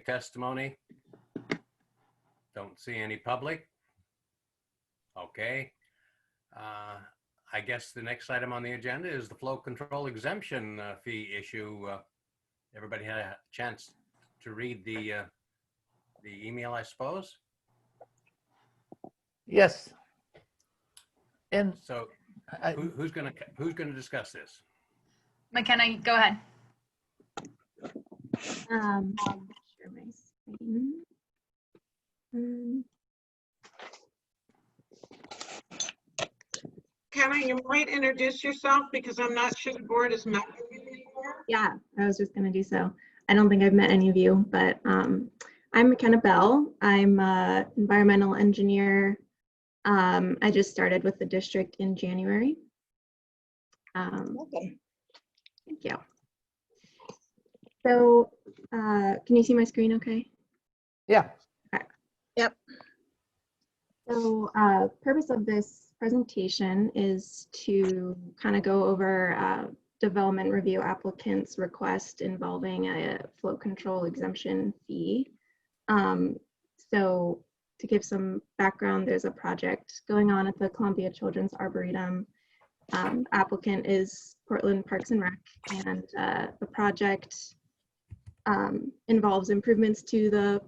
testimony? Don't see any public. Okay. I guess the next item on the agenda is the flow control exemption fee issue. Everybody had a chance to read the email, I suppose. Yes. And So who's going to discuss this? McKenna, go ahead. Share my screen. Kenna, you might introduce yourself because I'm not sure the board has met with you before. Yeah, I was just going to do so. I don't think I've met any of you, but I'm McKenna Bell. I'm an environmental engineer. I just started with the district in January. Welcome. Thank you. So can you see my screen okay? yeah, Yep. So purpose of this presentation is to kind of go over development review applicant's request involving a flow control exemption fee. So to give some background, there's a project going on at the Columbia Children's Arboretum. Applicant is Portland Parks and Rec, and the project involves improvements to the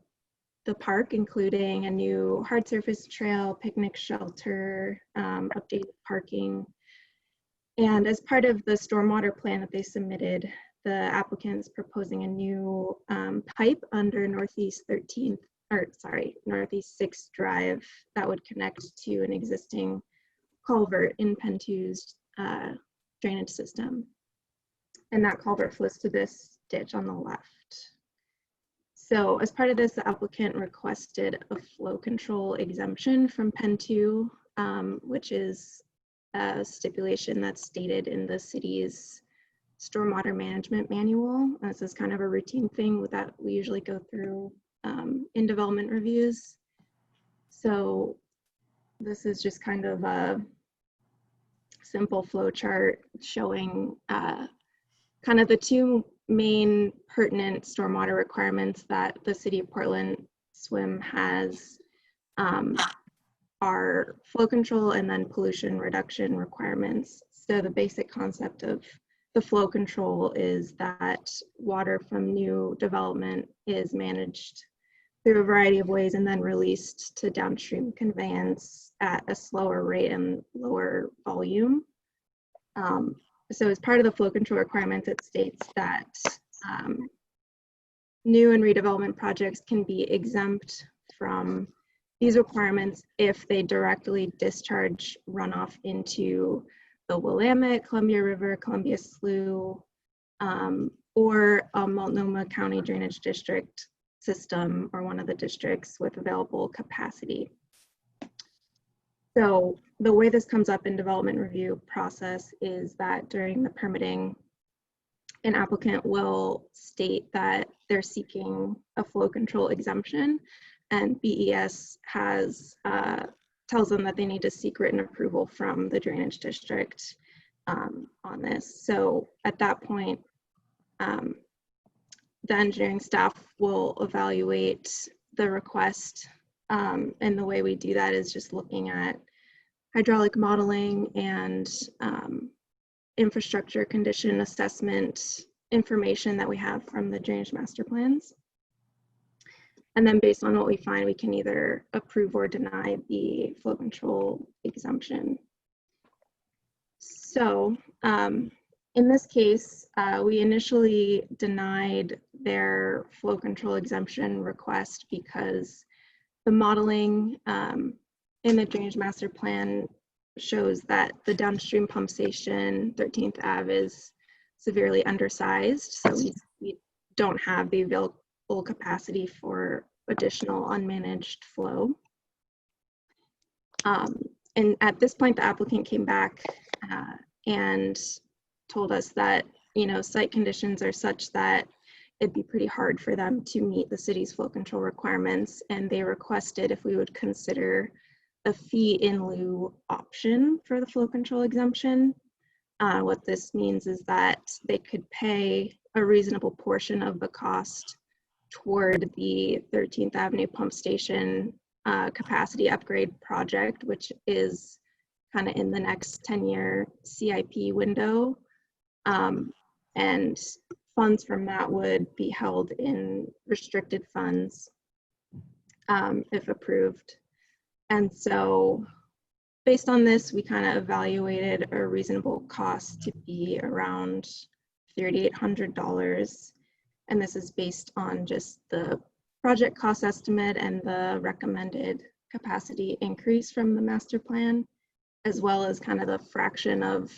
park, including a new hard surface trail, picnic shelter, updated parking. And as part of the stormwater plan that they submitted, the applicant's proposing a new pipe under Northeast 6th Drive that would connect to an existing culvert in PEN2's drainage system. And that culvert flows to this ditch on the left. So as part of this, the applicant requested a flow control exemption from PEN2, which is a stipulation that's stated in the city's stormwater management manual. This is kind of a routine thing that we usually go through in development reviews. So this is just kind of a simple flow chart showing kind of the two main pertinent stormwater requirements that the City of Portland SWIM has are flow control and then pollution reduction requirements. So the basic concept of the flow control is that water from new development is managed through a variety of ways and then released to downstream conveyance at a slower rate and lower volume. So as part of the flow control requirements, it states that new and redevelopment projects can be exempt from these requirements if they directly discharge runoff into the Willamette, Columbia River, Columbia Slough, or a Multnomah County Drainage District system or one of the districts with available capacity. So the way this comes up in development review process is that during the permitting, an applicant will state that they're seeking a flow control exemption, and BES has tells them that they need to seek written approval from the drainage district on this. So at that point, the engineering staff will evaluate the request, and the way we do that is just looking at hydraulic modeling and infrastructure condition assessment information that we have from the drainage master plans. And then based on what we find, we can either approve or deny the flow control exemption. So in this case, we initially denied their flow control exemption request because the modeling in the drainage master plan shows that the downstream pump station, 13th Ave, is severely undersized. So we don't have the available capacity for additional unmanaged flow. And at this point, the applicant came back and told us that, site conditions are such that it'd be pretty hard for them to meet the city's flow control requirements. And they requested if we would consider a fee in lieu option for the flow control exemption. What this means is that they could pay a reasonable portion of the cost toward the 13th Avenue Pump Station capacity upgrade project, which is kind of in the next 10-year CIP window. And funds from that would be held in restricted funds if approved. And so based on this, we kind of evaluated a reasonable cost to be around $3,800. And this is based on just the project cost estimate and the recommended capacity increase from the master plan, as well as kind of the fraction of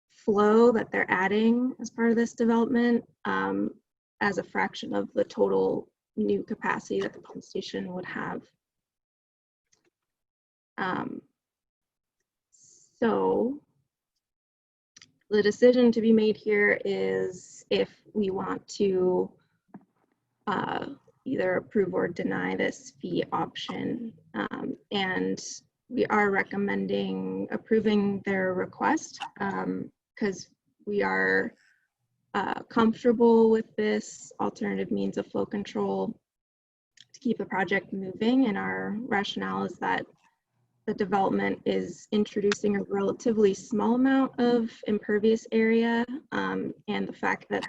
flow that they're adding as part of this development as a fraction of the total new capacity that the pump station would have. So the decision to be made here is if we want to either approve or deny this fee option. And we are recommending approving their request because we are comfortable with this alternative means of flow control to keep the project moving. And our rationale is that the development is introducing a relatively small amount of impervious area, and the fact that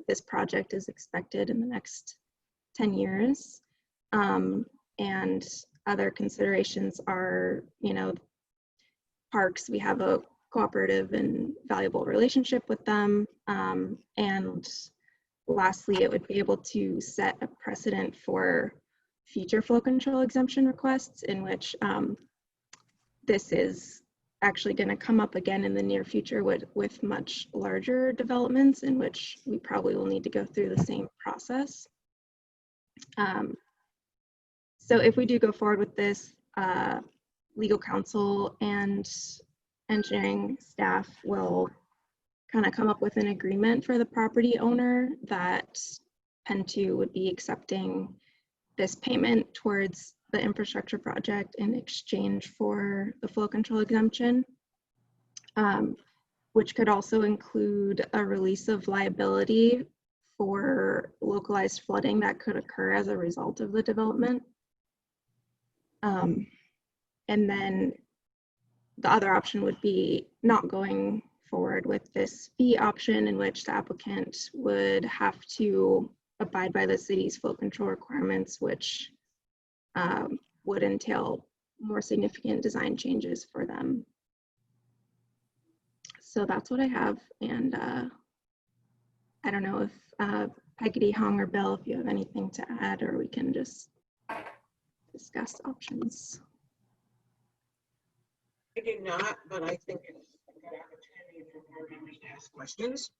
this project is expected in the next 10 years. And other considerations are, you know, parks, we have a cooperative and valuable relationship with them. And lastly, it would be able to set a precedent for future flow control exemption requests in which this is actually going to come up again in the near future with much larger developments in which we probably will need to go through the same process. So if we do go forward with this, legal counsel and engineering staff will kind of come up with an agreement for the property owner that PEN2 would be accepting this payment towards the infrastructure project in exchange for the flow control exemption, which could also include a release of liability for localized flooding that could occur as a result of the development. And then the other option would be not going forward with this fee option, in which the applicant would have to abide by the city's flow control requirements, which would entail more significant design changes for them. So that's what I have. And I don't know if Peggy, Hong, or Bill, if you have anything to add, or we can just discuss options. I do not, but I think it's a good opportunity for board members to ask questions.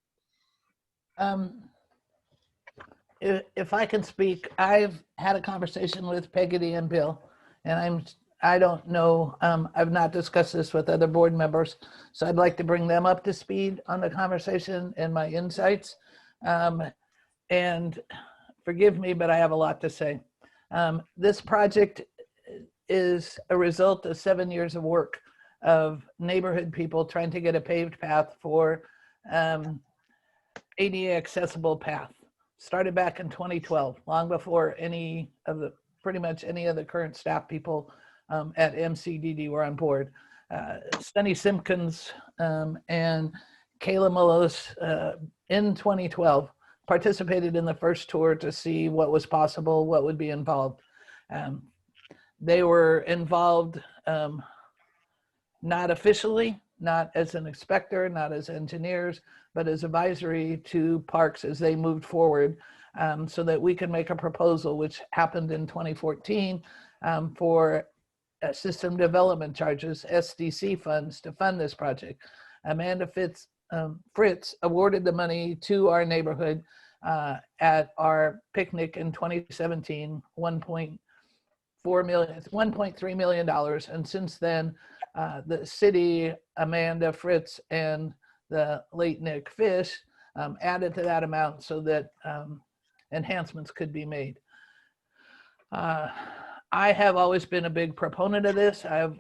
If I can speak, I've had a conversation with Peggy and Bill, and I don't know, I've not discussed this with other board members, so I'd like to bring them up to speed on the conversation and my insights. And forgive me, but I have a lot to say. This project is a result of 7 years of work of neighborhood people trying to get a paved path for ADA accessible path. Started back in 2012, long before pretty much any of the current staff people at MCDD were on board. Sunny Simpkins and Kayla Millos in 2012 participated in the first tour to see what was possible, what would be involved. They were involved not officially, not as an inspector, not as engineers, but as advisory to parks as they moved forward, so that we could make a proposal, which happened in 2014 for system development charges, SDC funds, to fund this project. Amanda Fritz awarded the money to our neighborhood at our picnic in 2017, $1.3 million. And since then, the city, Amanda Fritz, and the late Nick Fish added to that amount so that enhancements could be made. I have always been a big proponent of this. I've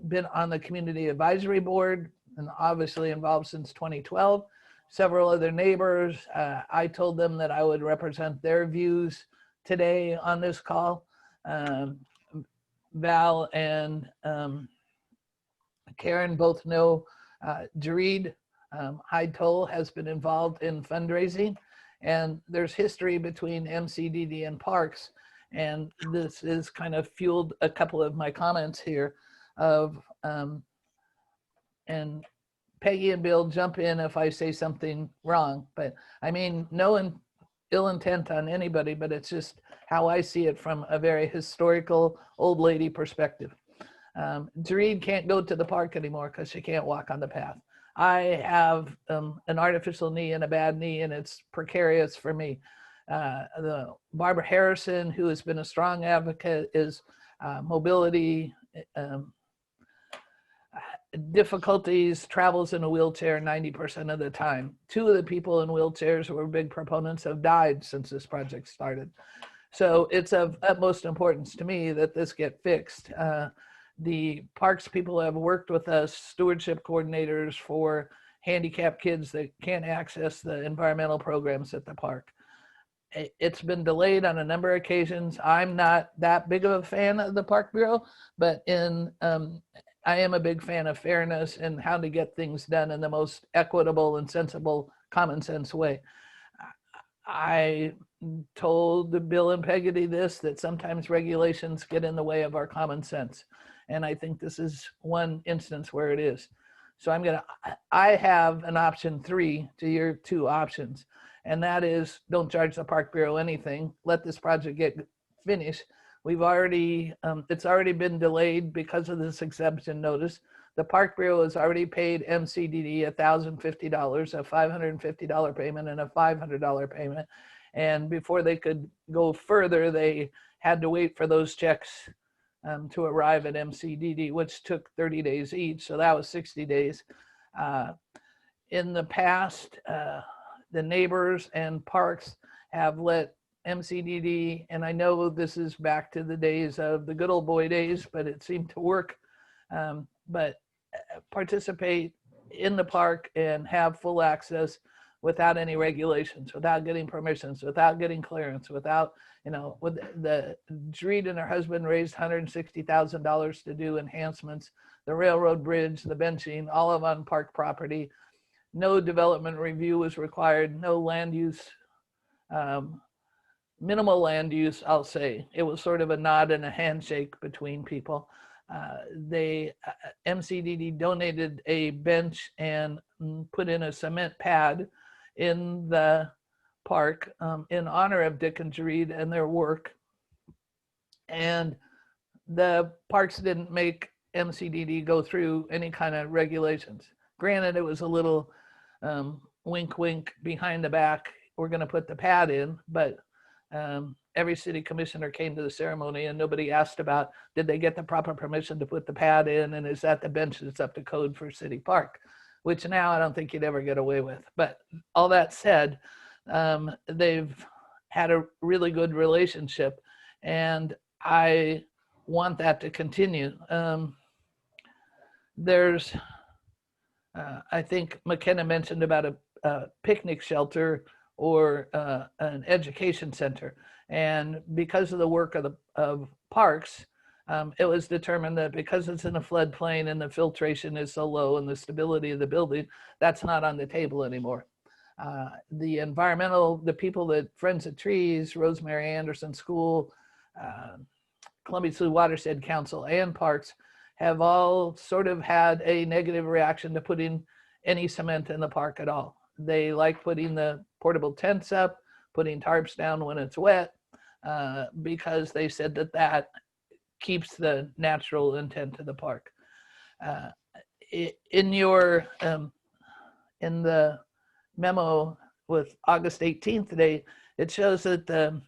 been on the community advisory board and obviously involved since 2012. Several other neighbors, I told them that I would represent their views today on this call. Val and Karen both know Jareed Hyde Toll has been involved in fundraising, and there's history between MCDD and parks, and this is kind of fueled a couple of my comments here of and Peggy and Bill, jump in if I say something wrong, but I mean no ill intent on anybody, but it's just how I see it from a very historical old lady perspective. Jareed can't go to the park anymore because she can't walk on the path. I have an artificial knee and a bad knee, and it's precarious for me. The Barbara Harrison, who has been a strong advocate, is mobility difficulties, travels in a wheelchair 90% of the time. 2 of the people in wheelchairs who were big proponents have died since this project started. So it's of utmost importance to me that this get fixed. The parks people have worked with us, stewardship coordinators for handicapped kids that can't access the environmental programs at the park. It's been delayed on a number of occasions. I'm not that big of a fan of the Park Bureau, but I am a big fan of fairness and how to get things done in the most equitable and sensible, common sense way. I told Bill and Peggy this, that sometimes regulations get in the way of our common sense. And I think this is one instance where it is. So I have an option 3 to your 2 options. And that is, don't charge the Park Bureau anything. Let this project get finished. We've already, it's already been delayed because of this exemption notice. The Park Bureau has already paid MCDD $1,050, a $550 payment and a $500 payment. And before they could go further, they had to wait for those checks to arrive at MCDD, which took 30 days each. So that was 60 days. In the past, the neighbors and parks have let MCDD, and I know this is back to the days of the good old boy days, but it seemed to work, but participate in the park and have full access without any regulations, without getting permissions, without getting clearance, without, with the Jareed and her husband raised $160,000 to do enhancements, the railroad bridge, the benching, all of on park property. No development review was required, no land use, minimal land use, I'll say. It was sort of a nod and a handshake between people. MCDD donated a bench and put in a cement pad in the park in honor of Dick and Jareed and their work. And the parks didn't make MCDD go through any kind of regulations. Granted, it was a little wink, wink behind the back. We're going to put the pad in, but every city commissioner came to the ceremony and nobody asked about, did they get the proper permission to put the pad in? And is that the bench that's up to code for city park? Which now I don't think you'd ever get away with. But all that said, they've had a really good relationship and I want that to continue. I think McKenna mentioned about a picnic shelter or an education center. And because of the work of parks, it was determined that because it's in a floodplain and the filtration is so low and the stability of the building, that's not on the table anymore. The people that Friends of Trees, Rosemary Anderson School, Columbia Sioux Watershed Council and parks have all sort of had a negative reaction to putting any cement in the park at all. They like putting the portable tents up, putting tarps down when it's wet, because they said that keeps the natural intent of the park. In the memo with August 18th today, it shows that the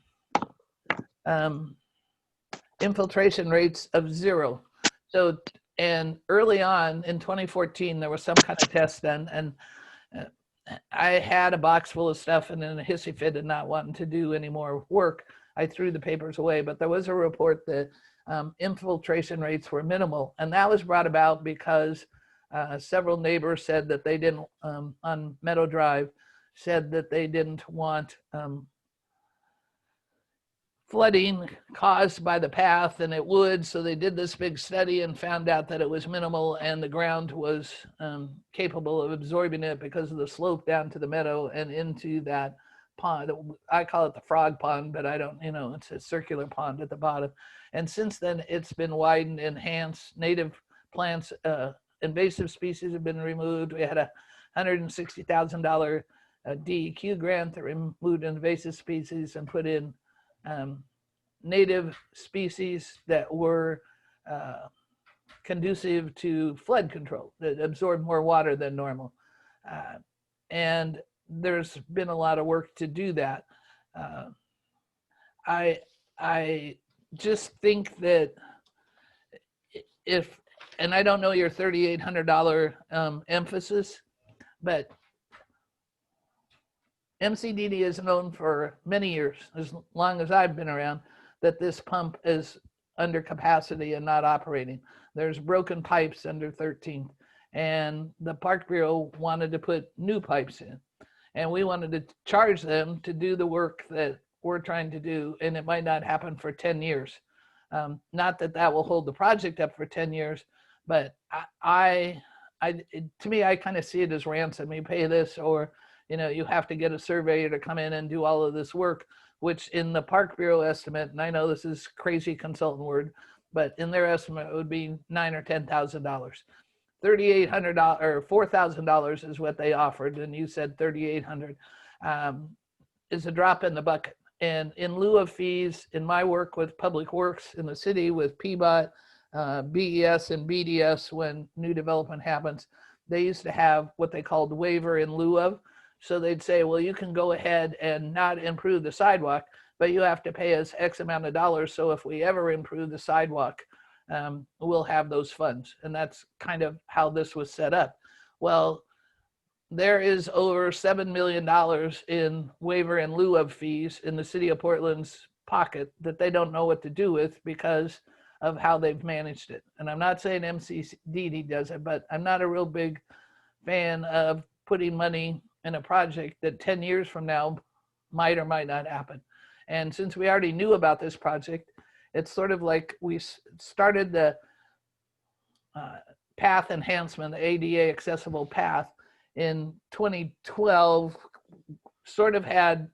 infiltration rates of 0. So, and early on in 2014, there was some kind of test done, and I had a box full of stuff, and in a hissy fit of not wanting to do any more work, I threw the papers away. But there was a report that infiltration rates were minimal, and that was brought about because several neighbors said that they didn't, on Meadow Drive, said that they didn't want flooding caused by the path, and it would. So they did this big study and found out that it was minimal, and the ground was capable of absorbing it because of the slope down to the meadow and into that pond. I call it the frog pond, but I don't, it's a circular pond at the bottom. And since then, it's been widened, enhanced. Native plants, invasive species have been removed. We had a $160,000 DEQ grant that removed invasive species and put in native species that were conducive to flood control, that absorb more water than normal. And there's been a lot of work to do that. I just think that if, and I don't know your $3,800 emphasis, but MCDD is known for many years, as long as I've been around, that this pump is under capacity and not operating. There's broken pipes under 13th, and the Park Bureau wanted to put new pipes in, and we wanted to charge them to do the work that we're trying to do, and it might not happen for 10 years. Not that that will hold the project up for 10 years, but to me, I kind of see it as ransom. You pay this, or you have to get a surveyor to come in and do all of this work, which in the Park Bureau estimate, and I know this is crazy consultant word, but in their estimate, it would be $9,000 or $10,000. $3,800 or $4,000 is what they offered, and you said $3,800 is a drop in the bucket. And in lieu of fees, in my work with Public Works in the city with PBOT, BES, and BDS, when new development happens, they used to have what they called waiver in lieu of. So they'd say, well, you can go ahead and not improve the sidewalk, but you have to pay us X amount of dollars. So if we ever improve the sidewalk, we'll have those funds. And that's kind of how this was set up. Well, there is over $7 million in waiver in lieu of fees in the city of Portland's pocket that they don't know what to do with because of how they've managed it. And I'm not saying MCDD does it, but I'm not a real big fan of putting money in a project that 10 years from now might or might not happen. And since we already knew about this project, it's sort of like we started the path enhancement, the ADA accessible path in 2012, sort of had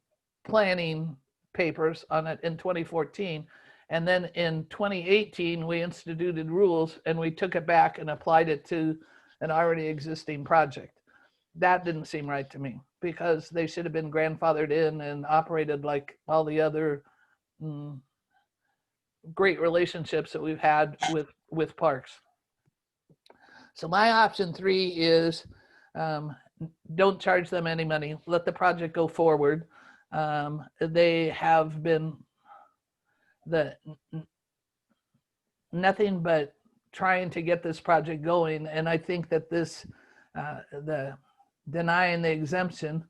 planning papers on it in 2014. And then in 2018, we instituted rules and we took it back and applied it to an already existing project. That didn't seem right to me because they should have been grandfathered in and operated like all the other great relationships that we've had with parks. So my option 3 is don't charge them any money. Let the project go forward. They have been nothing but trying to get this project going. And I think that this, the denying the exemption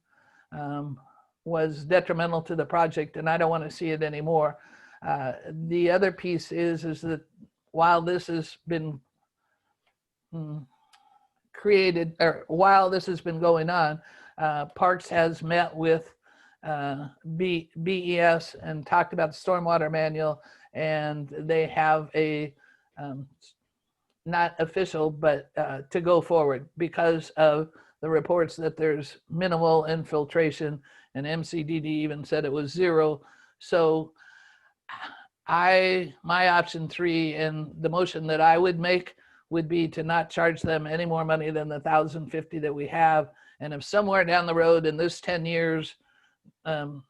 was detrimental to the project, and I don't want to see it anymore. The other piece is that while this has been created, or while this has been going on, Parks has met with BES and talked about the stormwater manual, and they have a not official, but to go forward because of the reports that there's minimal infiltration, and MCDD even said it was 0. So my option 3 and the motion that I would make would be to not charge them any more money than the $1,050 that we have. And if somewhere down the road in this 10 years, you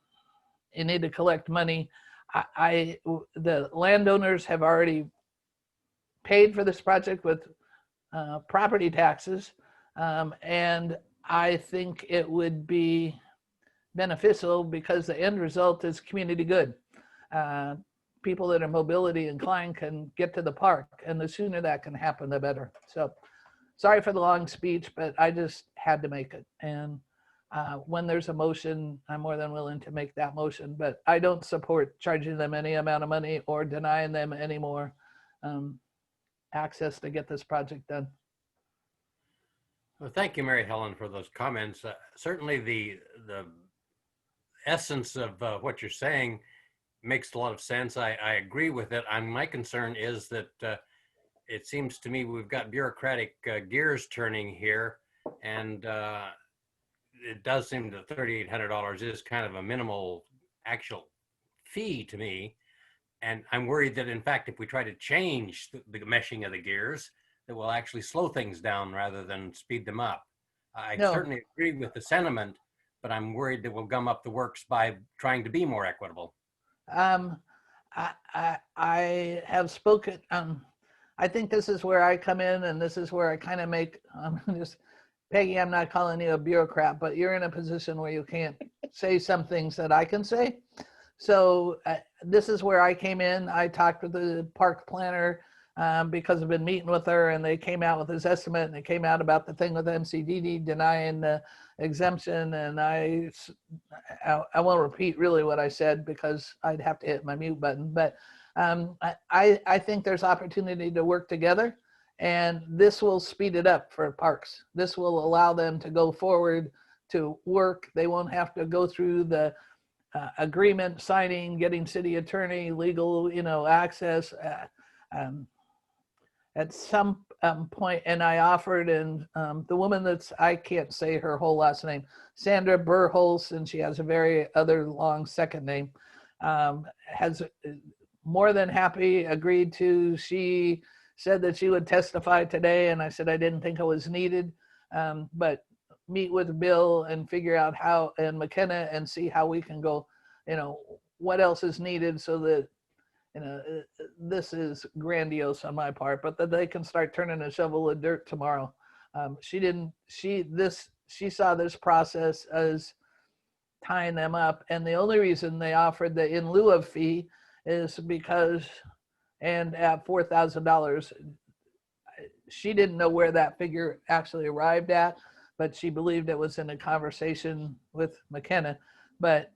need to collect money, the landowners have already paid for this project with property taxes. And I think it would be beneficial because the end result is community good. People that are mobility inclined can get to the park, and the sooner that can happen, the better. So sorry for the long speech, but I just had to make it. And when there's a motion, I'm more than willing to make that motion, but I don't support charging them any amount of money or denying them any more access to get this project done. Well, thank you, Mary Helen, for those comments. Certainly the essence of what you're saying makes a lot of sense. I agree with it. My concern is that it seems to me we've got bureaucratic gears turning here, and it does seem that $3,800 is kind of a minimal actual fee to me. And I'm worried that, in fact, if we try to change the meshing of the gears, that will actually slow things down rather than speed them up. I No. certainly agree with the sentiment, but I'm worried that we'll gum up the works by trying to be more equitable. I have spoken, I think this is where I come in, and this is where I kind of make, just, Peggy, I'm not calling you a bureaucrat, but you're in a position where you can't say some things that I can say. So this is where I came in. I talked with the park planner because I've been meeting with her, and they came out with this estimate, and they came out about the thing with MCDD denying the exemption. And I won't repeat really what I said because I'd have to hit my mute button, but I think there's opportunity to work together, and this will speed it up for parks. This will allow them to go forward to work. They won't have to go through the agreement signing, getting city attorney, legal, access. At some point, and I offered, and the woman I can't say her whole last name, Sandra Burholz, and she has a very other long second name, has more than happy agreed to. She said that she would testify today, and I said I didn't think it was needed, but meet with Bill and figure out how, and McKenna, and see how we can go, what else is needed so that, this is grandiose on my part, but that they can start turning a shovel of dirt tomorrow. She saw this process as tying them up. And the only reason they offered the in lieu of fee is because, and at $4,000, she didn't know where that figure actually arrived at, but she believed it was in a conversation with McKenna. But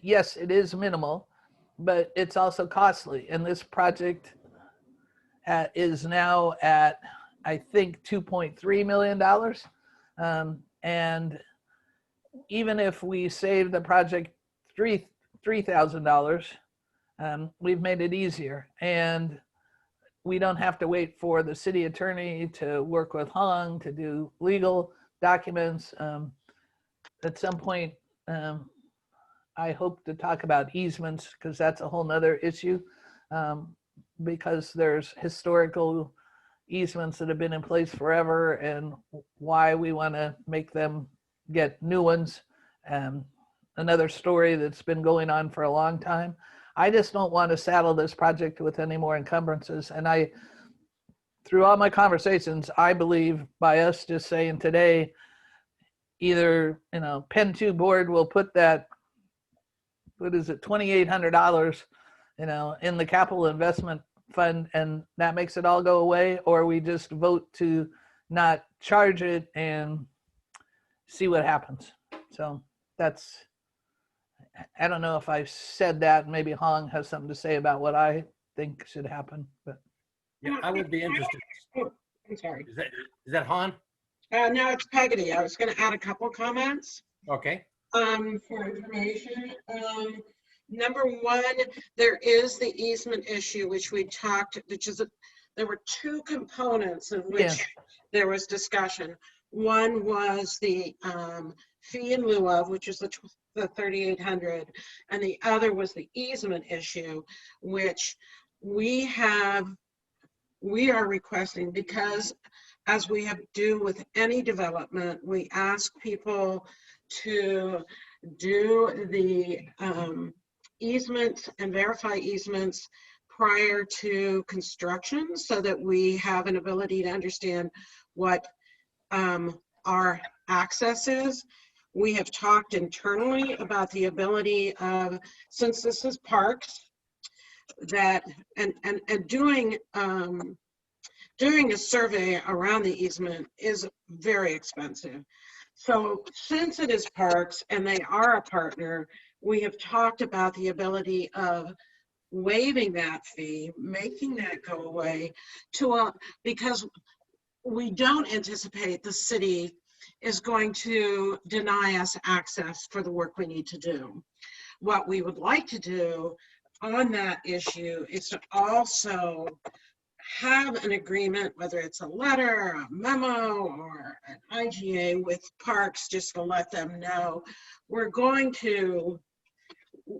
yes, it is minimal, but it's also costly. And this project is now at, I think, $2.3 million. And even if we save the project $3,000, we've made it easier. And we don't have to wait for the city attorney to work with Hong to do legal documents. At some point, I hope to talk about easements, because that's a whole nother issue, because there's historical easements that have been in place forever, and why we want to make them get new ones. Another story that's been going on for a long time. I just don't want to saddle this project with any more encumbrances. And through all my conversations, I believe by us just saying today, either, PEN2 board will put that, what is it, $2,800, in the capital investment fund, and that makes it all go away, or we just vote to not charge it and see what happens. So I don't know if I said that. Maybe Hong has something to say about what I think should happen, but. Yeah, I would be interested. Oh, I'm sorry. Is that Han? No, it's Peggy. I was going to add a couple comments. Okay. For information. Number one, there is the easement issue, which we talked, there were two components in which there was discussion. One was the fee in lieu of, which is the $3,800, and the other was the easement issue, which we are requesting, because as we do with any development, we ask people to do the easements and verify easements prior to construction, so that we have an ability to understand what our access is. We have talked internally about the ability of, since this is parks, that and doing a survey around the easement is very expensive. So since it is parks and they are a partner, we have talked about the ability of waiving that fee, making that go away because we don't anticipate the city is going to deny us access for the work we need to do. what we would like to do on that issue is to also have an agreement, whether it's a letter, a memo, or an IGA with Parks, just to let them know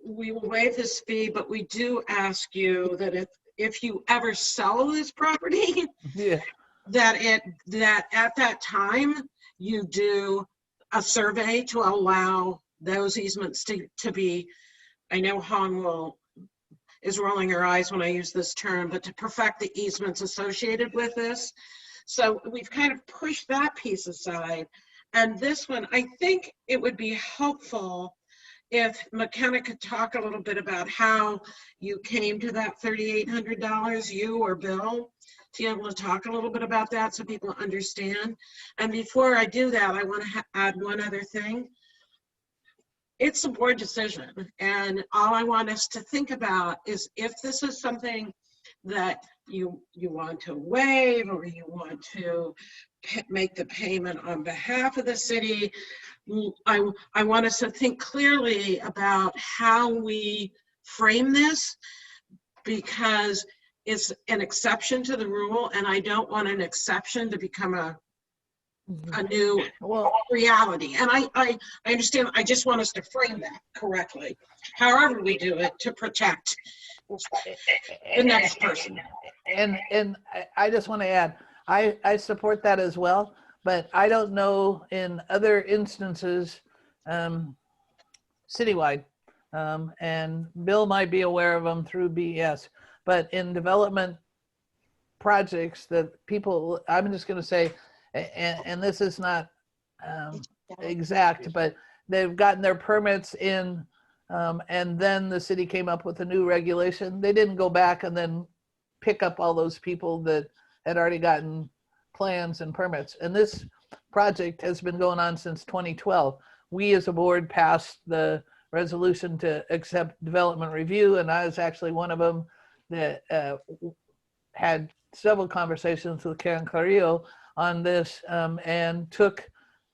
we will waive this fee, but we do ask you that if you ever sell this property, Yeah. that at that time you do a survey to allow those easements to be, I know Han is rolling her eyes when I use this term, but to perfect the easements associated with this. So we've kind of pushed that piece aside. And this one, I think it would be helpful if McKenna could talk a little bit about how you came to that $3,800, you or Bill, to be able to talk a little bit about that so people understand. And before I do that, I want to add one other thing. It's a board decision, and all I want us to think about is if this is something that you want to waive or you want to make the payment on behalf of the city. I want us to think clearly about how we frame this, because it's an exception to the rule, and I don't want an exception to become a new reality. And I understand, I just want us to frame that correctly, however we do it, to protect the next person. And I just want to add, I support that as well, but I don't know in other instances citywide, and Bill might be aware of them through BES, but in development projects that people, I'm just going to say, and this is not exact, but they've gotten their permits in, and then the city came up with a new regulation. They didn't go back and then pick up all those people that had already gotten plans and permits. And this project has been going on since 2012. We as a board passed the resolution to accept development review, and I was actually one of them that had several conversations with Karen Carrillo on this, and took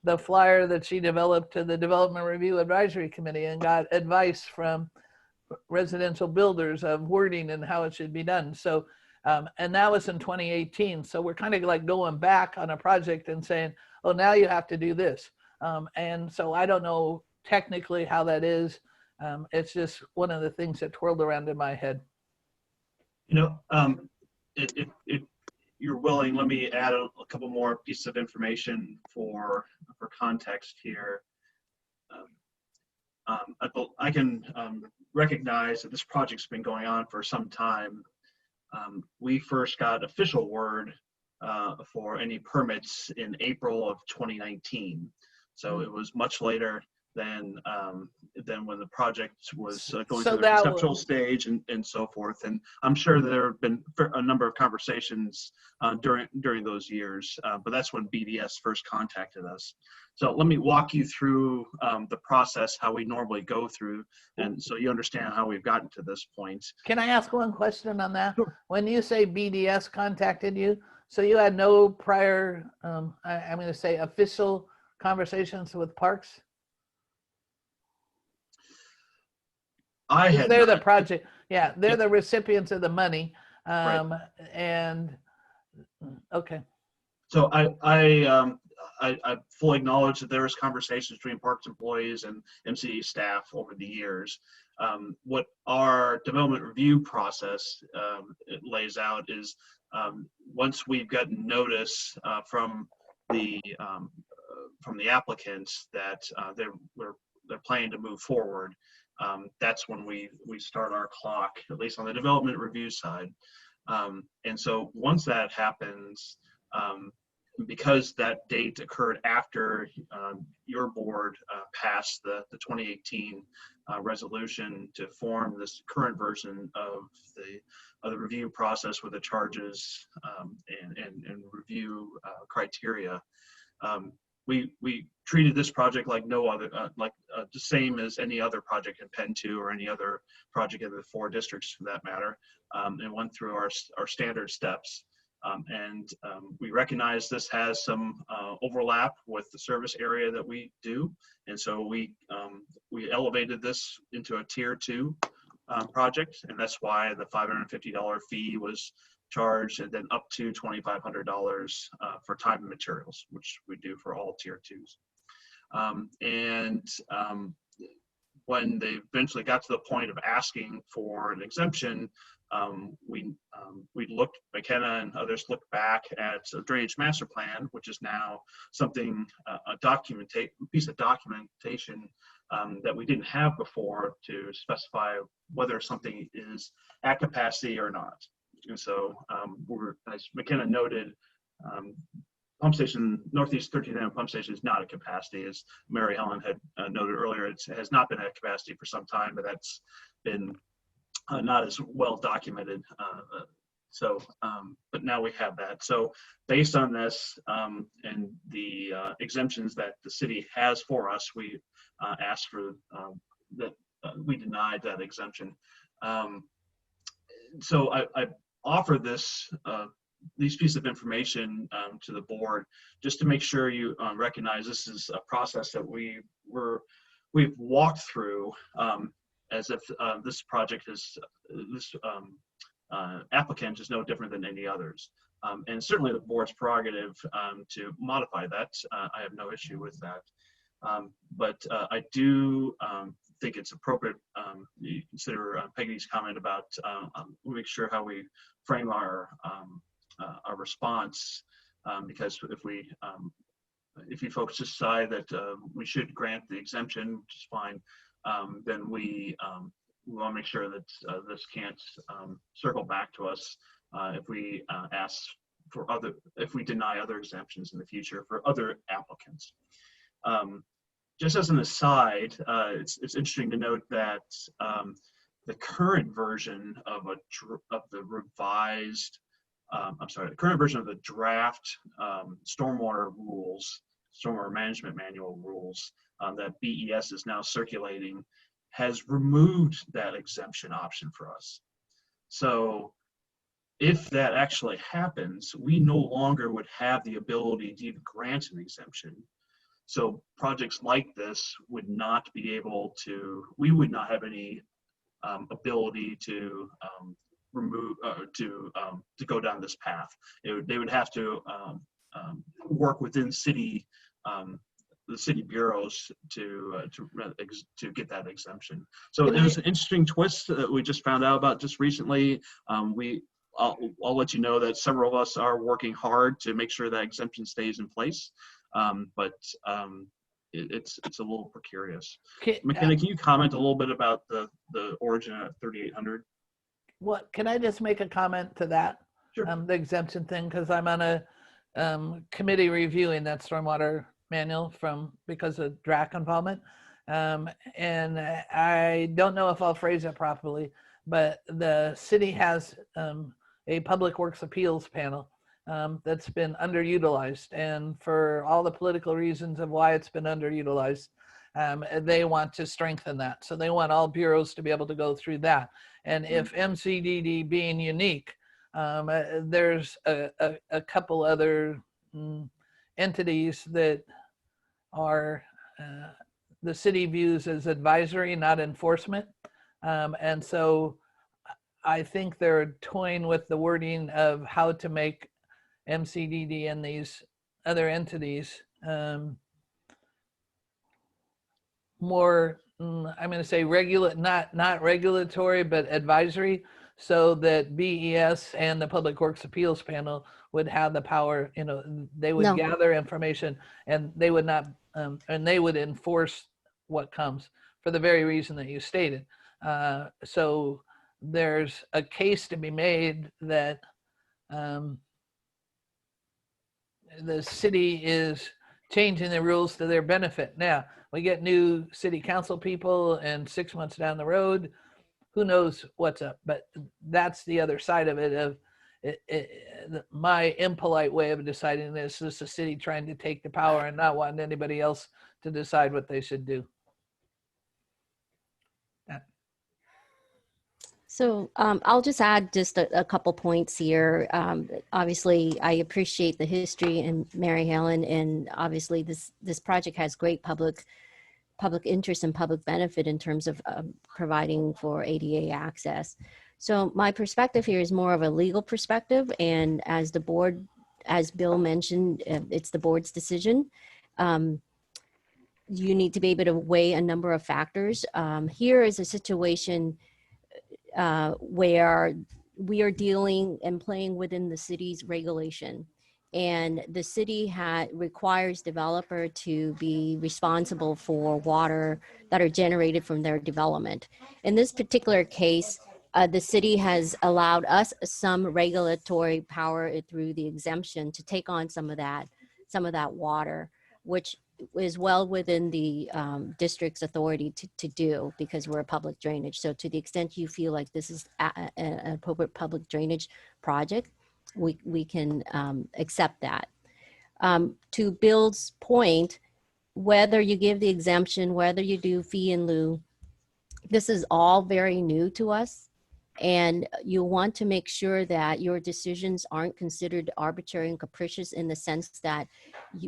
the flyer that she developed to the Development Review Advisory Committee and got advice from residential builders of wording and how it should be done. So, and that was in 2018. So we're kind of like going back on a project and saying, oh, now you have to do this. And so I don't know technically how that is. It's just one of the things that twirled around in my head. You know, if you're willing, let me add a couple more pieces of information for context here. I can recognize that this project's been going on for some time. We first got official word for any permits in April of 2019. So it was much later than when the project was going through the conceptual stage and so forth. And I'm sure there have been a number of conversations during those years, but that's when BDS first contacted us. So let me walk you through the process, how we normally go through, and so you understand how we've gotten to this point. Can I ask one question on that? Sure. When you say BDS contacted you, so you had no prior, I'm going to say official conversations with Parks? They're the project, yeah, they're the recipients of the money, Right. and okay. So I fully acknowledge that there was conversations between Parks employees and MCD staff over the years. What our development review process it lays out is once we've gotten notice from the applicants that they're planning to move forward. That's when we start our clock, at least on the development review side. And so once that happens, because that date occurred after your board passed the 2018 resolution to form this current version of the review process with the charges and review criteria, we treated this project like no other, the same as any other project in PEN2 or any other project in the 4 districts for that matter, and went through our standard steps. We recognize this has some overlap with the service area that we do. And so we elevated this into a tier 2 project. And that's why the $550 fee was charged, and then up to $2,500 for time and materials, which we do for all tier 2s. When they eventually got to the point of asking for an exemption, we looked, McKenna and others looked back at a drainage master plan, which is now something, a piece of documentation that we didn't have before to specify whether something is at capacity or not. And so as McKenna noted, pump station, Northeast 13th pump station is not at capacity. As Mary Helen had noted earlier, it has not been at capacity for some time, but that's been not as well documented. But now we have that. So based on this and the exemptions that the city has for us, we asked for that. We denied that exemption. So I offer these pieces of information to the board just to make sure you recognize this is a process that we've walked through as if this project is applicant is no different than any others. And certainly the board's prerogative to modify that. I have no issue with that. But I do think it's appropriate you consider Peggy's comment about make sure how we frame our response, because if you folks decide that we should grant the exemption, which is fine, then we want to make sure that this can't circle back to us if we if we deny other exemptions in the future for other applicants. Just as an aside, it's interesting to note that the current version of the revised, the current version of the draft stormwater management manual rules that BES is now circulating has removed that exemption option for us. So if that actually happens, we no longer would have the ability to even grant an exemption. So projects like this would not be able to, we would not have any ability to remove, to go down this path. They would have to work within the city bureaus to get that exemption. So it was an interesting twist that we just found out about just recently. I'll let you know that several of us are working hard to make sure that exemption stays in place. But it's a little precarious. McKenna, can you comment a little bit about the origin of 3800? What, can I just make a comment to that? Sure. The exemption thing, because I'm on a committee reviewing that stormwater manual because of DRAC involvement. And I don't know if I'll phrase it properly, but the city has a public works appeals panel that's been underutilized, and for all the political reasons of why it's been underutilized, they want to strengthen that. So they want all bureaus to be able to go through that. And if MCDD being unique, there's a couple other entities that are the city views as advisory, not enforcement. And so I think they're toying with the wording of how to make MCDD and these other entities more, I'm going to say not regulatory, but advisory, so that BES and the Public Works Appeals Panel would have the power, they would gather information, and they would not, and they would enforce what comes for the very reason that you stated. So there's a case to be made that the city is changing the rules to their benefit. Now, we get new city council people, and 6 months down the road, who knows what's up. But that's the other side of it. Of my impolite way of deciding this is the city trying to take the power and not wanting anybody else to decide what they should do. So I'll just add just a couple points here. Obviously, I appreciate the history and Mary Helen, and obviously this project has great public interest and public benefit in terms of providing for ADA access. So my perspective here is more of a legal perspective, and as the board, as Bill mentioned, it's the board's decision. You need to be able to weigh a number of factors. Here is a situation where we are dealing and playing within the city's regulation. And the city requires developer to be responsible for water that are generated from their development. In this particular case, the city has allowed us some regulatory power through the exemption to take on some of that water, which is well within the district's authority to do, because we're a public drainage. So to the extent you feel like this is an appropriate public drainage project, we can accept that. To Bill's point, whether you give the exemption, whether you do fee in lieu, this is all very new to us. And you want to make sure that your decisions aren't considered arbitrary and capricious, in the sense that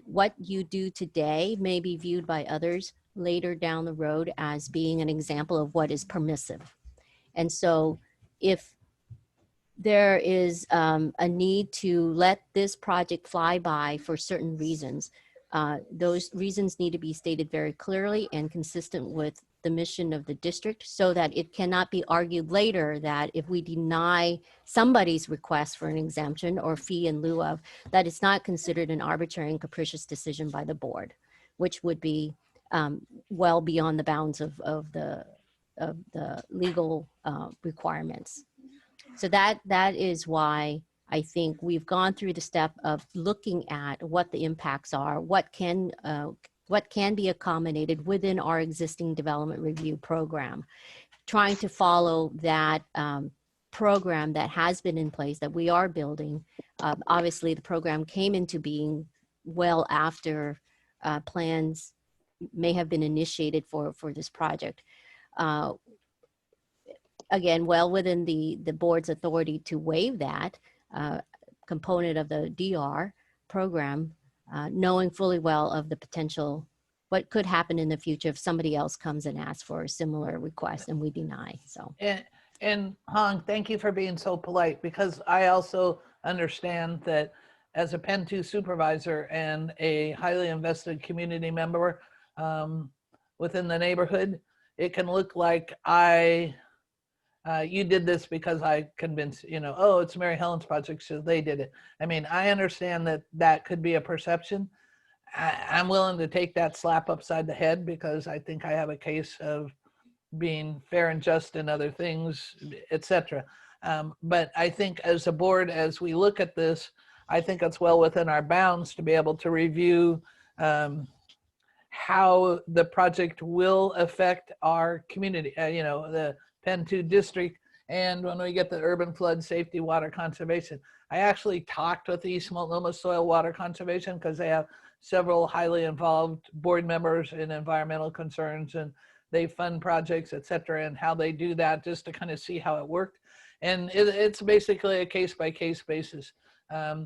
what you do today may be viewed by others later down the road as being an example of what is permissive. And so if there is a need to let this project fly by for certain reasons, those reasons need to be stated very clearly and consistent with the mission of the district, so that it cannot be argued later that if we deny somebody's request for an exemption or fee in lieu of, that it's not considered an arbitrary and capricious decision by the board, which would be well beyond the bounds of the legal requirements. So that is why I think we've gone through the step of looking at what the impacts are, what can be accommodated within our existing development review program, trying to follow that program that has been in place, that we are building. Obviously, the program came into being well after plans may have been initiated for this project. Again, well within the board's authority to waive that component of the DR program, knowing fully well of the potential, what could happen in the future if somebody else comes and asks for a similar request and we deny. So. And Hong, thank you for being so polite, because I also understand that as a PEN2 supervisor and a highly invested community member within the neighborhood, it can look like you did this because I convinced, oh, it's Mary Helen's project, so they did it. I mean, I understand that could be a perception. I'm willing to take that slap upside the head, because I think I have a case of being fair and just in other things, etc. But I think as a board, as we look at this, I think it's well within our bounds to be able to review how the project will affect our community, the PEN2 district, and when we get the urban flood safety water conservation. I actually talked with East Multnomah Soil Water Conservation, because they have several highly involved board members in environmental concerns, and they fund projects, etc., and how they do that, just to kind of see how it worked. And it's basically a case-by-case basis. I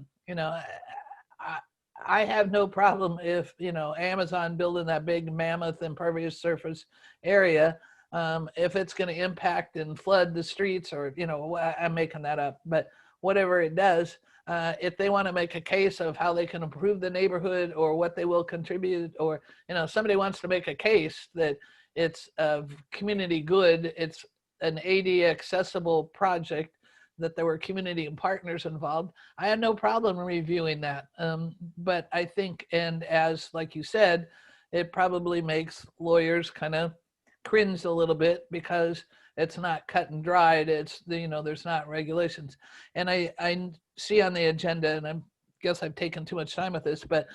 have no problem if, Amazon building that big mammoth impervious surface area, if it's going to impact and flood the streets, or, I'm making that up, but whatever it does, if they want to make a case of how they can improve the neighborhood or what they will contribute, or, somebody wants to make a case that it's of community good, it's an AD accessible project, that there were community and partners involved, I had no problem reviewing that. But I think, and as like you said, it probably makes lawyers kind of cringe a little bit, because it's not cut and dried. It's, there's not regulations. And I see on the agenda, and I guess I've taken too much time with this, but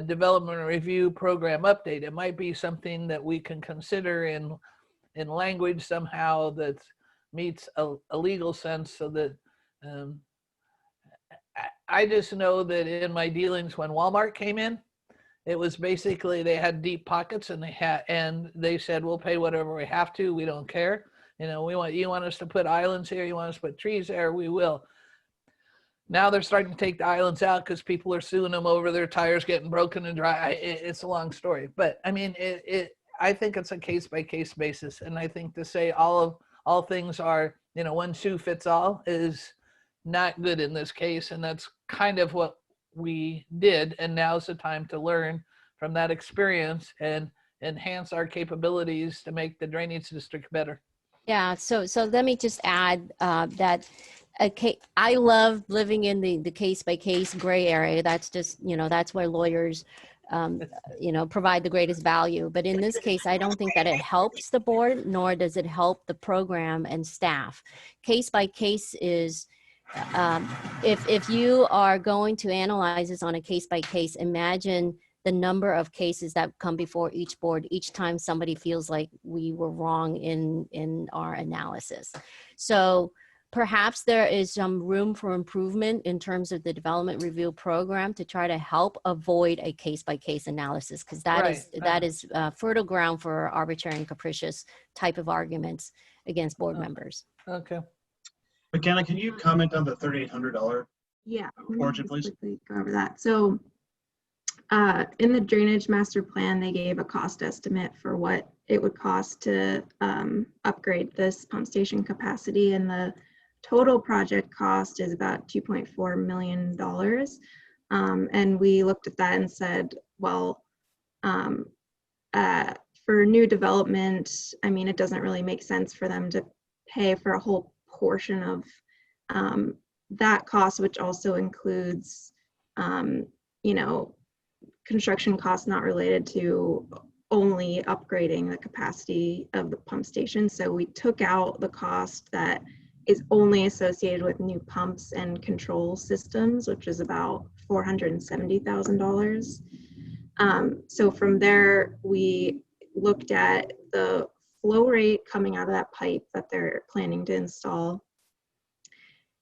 development review program update, it might be something that we can consider in language somehow that meets a legal sense, so that I just know that in my dealings when Walmart came in, it was basically they had deep pockets, and they said, we'll pay whatever we have to, we don't care. You know, you want us to put islands here, you want us to put trees there, we will. Now they're starting to take the islands out because people are suing them over their tires getting broken and dry. It's a long story, but I mean, I think it's a case by case basis, and I think to say all things are, you know, one shoe fits all is not good in this case, and that's kind of what we did. And now's the time to learn from that experience and enhance our capabilities to make the drainage district better. Yeah, so let me just add that I love living in the case by case gray area. That's just, you know, that's where lawyers, you know, provide the greatest value. But in this case, I don't think that it helps the board, nor does it help the program and staff. Case by case is, if you are going to analyze this on a case by case, imagine the number of cases that come before each board each time somebody feels like we were wrong in our analysis. So perhaps there is some room for improvement in terms of the development review program to try to help avoid a case by case analysis, because that is fertile ground for arbitrary and capricious type of arguments against board members. Okay. McKenna, can you comment on the $3,800 Yeah, let me portion, just please? quickly go over that. So in the drainage master plan, they gave a cost estimate for what it would cost to upgrade this pump station capacity, and the total project cost is about $2.4 million. And we looked at that and said, well, for new development, I mean, it doesn't really make sense for them to pay for a whole portion of that cost, which also includes, you know, construction costs not related to only upgrading the capacity of the pump station. So we took out the cost that is only associated with new pumps and control systems, which is about $470,000. So from there, we looked at the flow rate coming out of that pipe that they're planning to install,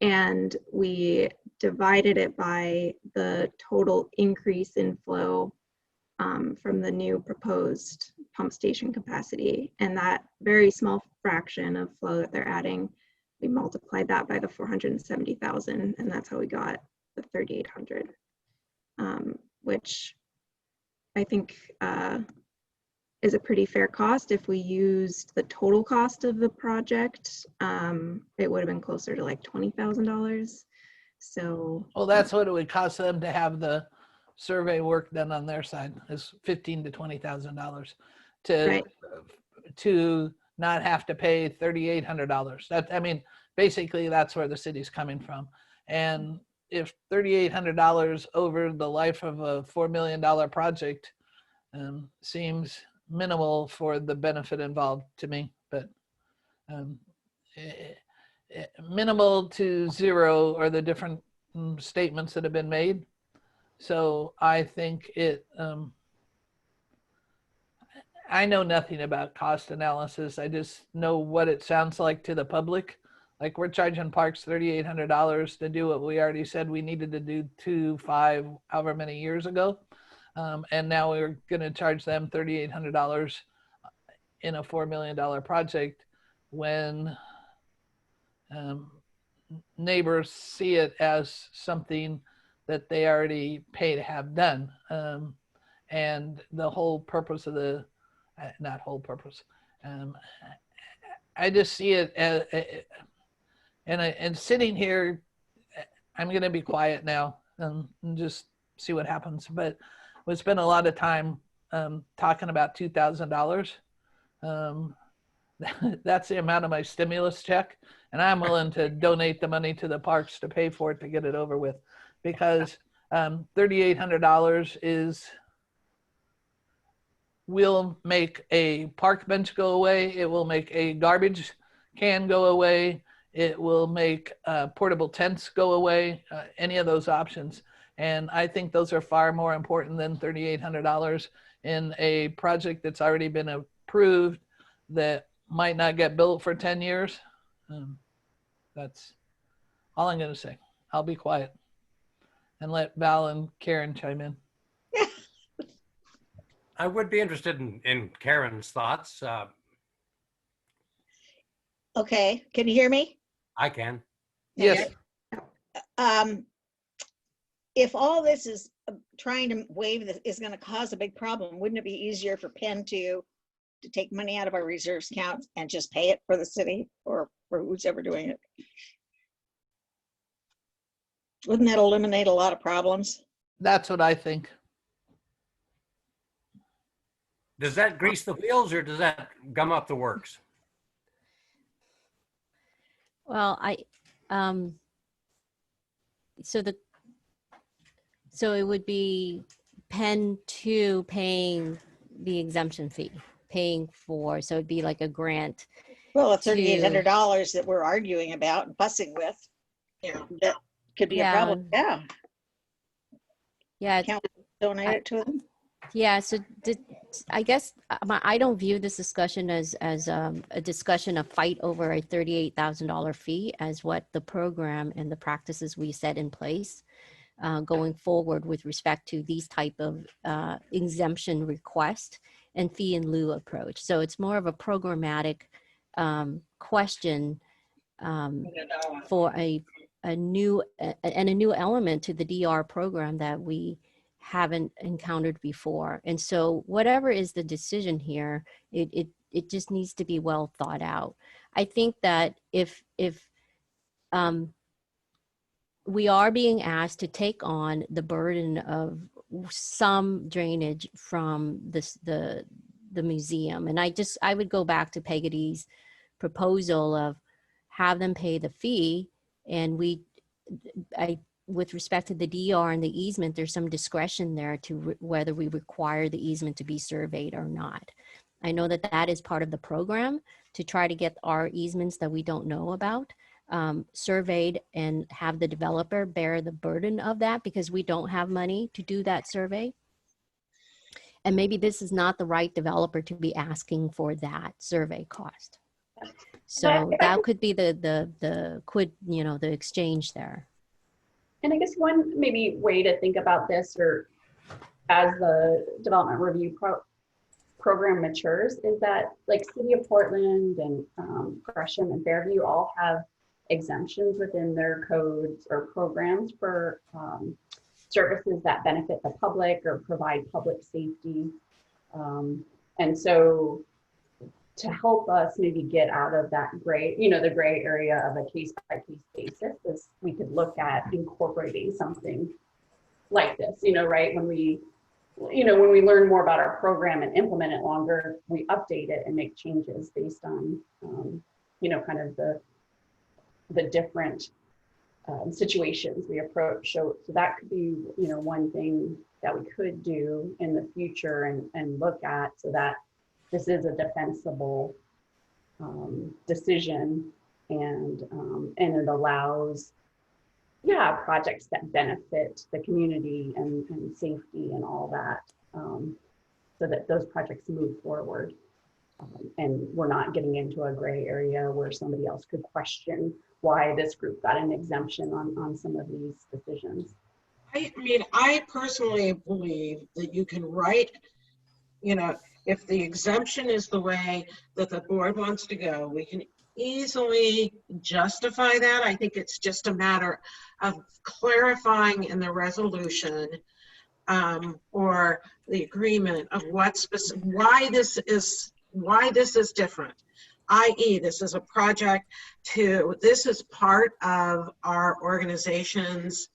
and we divided it by the total increase in flow from the new proposed pump station capacity. And that very small fraction of flow that they're adding, we multiplied that by the 470,000, and that's how we got the 3,800, which I think is a pretty fair cost. If we used the total cost of the project, it would have been closer to like $20,000. So, Well, that's what it would cost them to have the survey work done on their side, is $15,000 to $20,000 right. to not have to pay $3,800. That, I mean, basically that's where the city's coming from. And if $3,800 over the life of a $4 million project seems minimal for the benefit involved to me, but minimal to zero are the different statements that have been made. So I think I know nothing about cost analysis. I just know what it sounds like to the public. Like, we're charging parks $3,800 to do what we already said we needed to do 5, however many years ago. And now we're going to charge them $3,800 in a $4 million project when neighbors see it as something that they already pay to have done. And the whole purpose of the, not whole purpose, I just see it as, and sitting here, I'm going to be quiet now and just see what happens. But we spent a lot of time talking about $2,000. That's the amount of my stimulus check, and I'm willing to donate the money to the parks to pay for it to get it over with, because $3,800 will make a park bench go away. It will make a garbage can go away. It will make portable tents go away, any of those options. And I think those are far more important than $3,800 in a project that's already been approved that might not get built for 10 years. That's all I'm going to say. I'll be quiet and let Val and Karen chime in. I would be interested in Karen's thoughts. Okay, can you hear me? I can. Yes, If all this is trying to waive this is going to cause a big problem, wouldn't it be easier for PEN2 to take money out of our reserves account and just pay it for the city or for who's ever doing it? Wouldn't that eliminate a lot of problems? that's what I think. Does that grease the wheels or does that gum up the works? Well, so it would be PEN2 paying the exemption fee, so it'd be like a grant. Well, the $3,800 that we're arguing about and fussing with, Yeah. that could be a problem. Yeah, Yeah, can't we donate it to them? yeah. So I guess I don't view this discussion as a discussion of fight over a $38,000 fee as what the program and the practices we set in place going forward with respect to these type of exemption request and fee in lieu approach. So it's more of a programmatic question for a new element to the DR program that we haven't encountered before. And so whatever is the decision here, it just needs to be well thought out. I think that if we are being asked to take on the burden of some drainage from the museum, and I would go back to Pegady's proposal of have them pay the fee, and with respect to the DR and the easement, there's some discretion there to whether we require the easement to be surveyed or not. I know that that is part of the program to try to get our easements that we don't know about surveyed and have the developer bear the burden of that because we don't have money to do that survey. And maybe this is not the right developer to be asking for that survey cost. So that could be the exchange there. And I guess one maybe way to think about this, or as the development review program matures, is that like City of Portland and Gresham and Fairview all have exemptions within their codes or programs for services that benefit the public or provide public safety. And so to help us maybe get out of that gray, the gray area of a case by case basis, is we could look at incorporating something like this, right? When we learn more about our program and implement it longer, we update it and make changes based on, kind of the different situations we approach. So that could be, one thing that we could do in the future and look at, so that this is a defensible decision, and it allows, projects that benefit the community and safety and all that, so that those projects move forward. And we're not getting into a gray area where somebody else could question why this group got an exemption on some of these decisions. I personally believe that you can write, if the exemption is the way that the board wants to go, we can easily justify that. I think it's just a matter of clarifying in the resolution or the agreement of why this is different, i.e. this is a project this is part of our organization's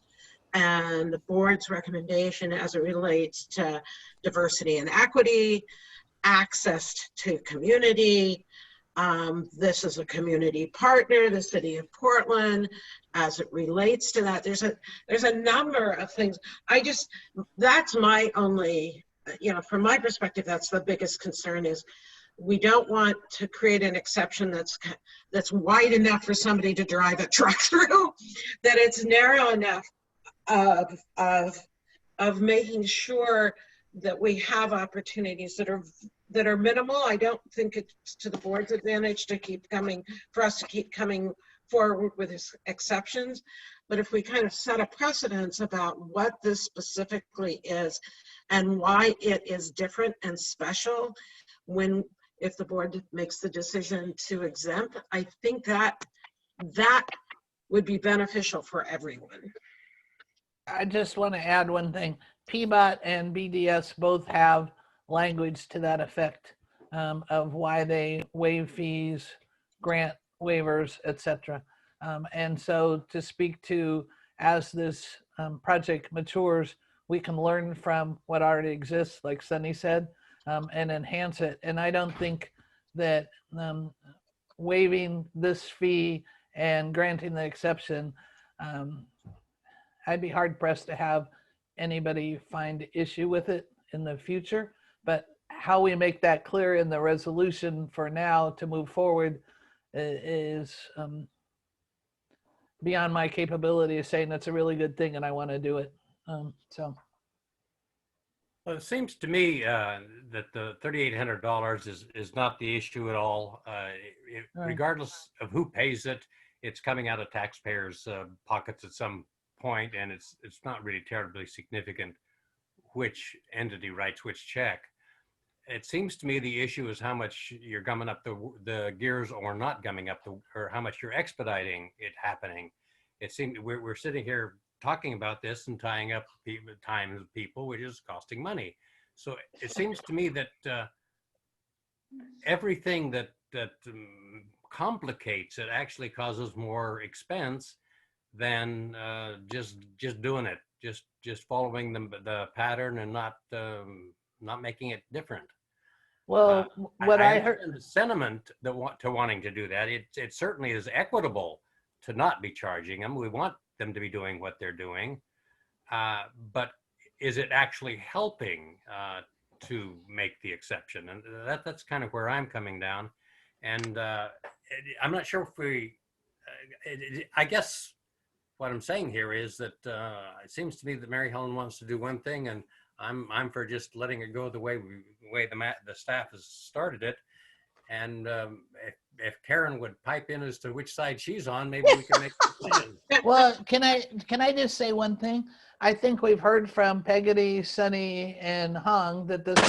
and the board's recommendation as it relates to diversity and equity, access to community. This is a community partner, the City of Portland, as it relates to that. There's a number of things. That's my only, from my perspective, that's the biggest concern, is we don't want to create an exception that's wide enough for somebody to drive a truck through, that it's narrow enough of making sure that we have opportunities that are minimal. I don't think it's to the board's advantage for us to keep coming forward with exceptions. But if we kind of set a precedence about what this specifically is and why it is different and special, when if the board makes the decision to exempt. I think that would be beneficial for everyone. I just want to add one thing. PBOT and BDS both have language to that effect, of why they waive fees, grant waivers, etc. And so to speak to, as this project matures, we can learn from what already exists, like Sunny said, and enhance it. And I don't think that waiving this fee and granting the exception, I'd be hard pressed to have anybody find issue with it in the future. But how we make that clear in the resolution for now to move forward is beyond my capability of saying that's a really good thing and I want to do it. So. Well, it seems to me that the $3,800 is not the issue at all. Regardless of who pays it, it's coming out of taxpayers' pockets at some point, and it's not really terribly significant which entity writes which check. It seems to me the issue is how much you're gumming up the gears or not gumming up or how much you're expediting it happening. It seems we're sitting here talking about this and tying up time of people, which is costing money. So it seems to me that everything that complicates it actually causes more expense than just doing it, just following the pattern and not making it different. Well, what I heard, the sentiment to wanting to do that, it certainly is equitable to not be charging them. We want them to be doing what they're doing, but is it actually helping to make the exception? And that's kind of where I'm coming down. And I'm not sure if I guess what I'm saying here is that it seems to me that Mary Helen wants to do one thing, and I'm for just letting it go the way the staff has started it. And if Karen would pipe in as to which side she's on, maybe we can make a decision. well, can I just say one thing? I think we've heard from Peggotty, Sunny, and Hong that this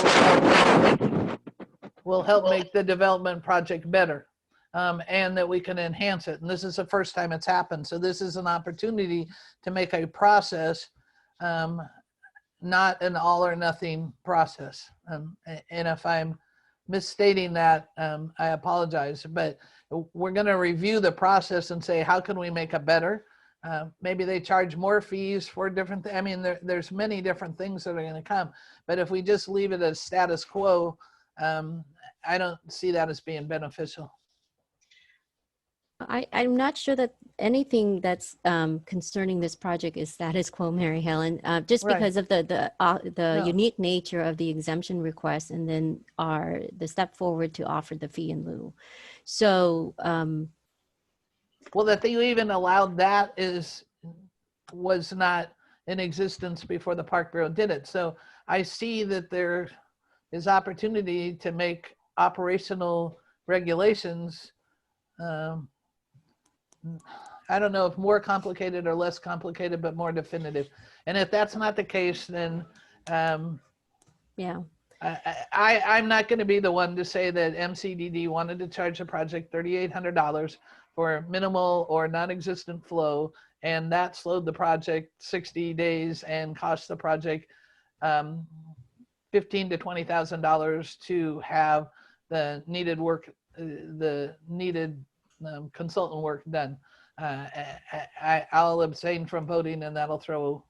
will help make the development project better, and that we can enhance it. And this is the first time it's happened. So this is an opportunity to make a process, not an all or nothing process. And if I'm misstating that, I apologize, but we're going to review the process and say, how can we make it better? Maybe they charge more fees for different things. I mean, there's many different things that are going to come, but if we just leave it as status quo, I don't see that as being beneficial. I'm not sure that anything that's concerning this project is status quo, Mary Helen, just Right. because of the No. unique nature of the exemption request, and then the step forward to offer the fee in lieu. So, Well, that they even allowed that was not in existence before the Park Bureau did it. So I see that there is opportunity to make operational regulations, I don't know if more complicated or less complicated, but more definitive. And if that's not the case, then yeah. I'm not going to be the one to say that MCDD wanted to charge the project $3,800 for minimal or non-existent flow, and that slowed the project 60 days and cost the project $15,000 to $20,000 to have the needed work, the needed consultant work done. I'll abstain from voting, and that'll throw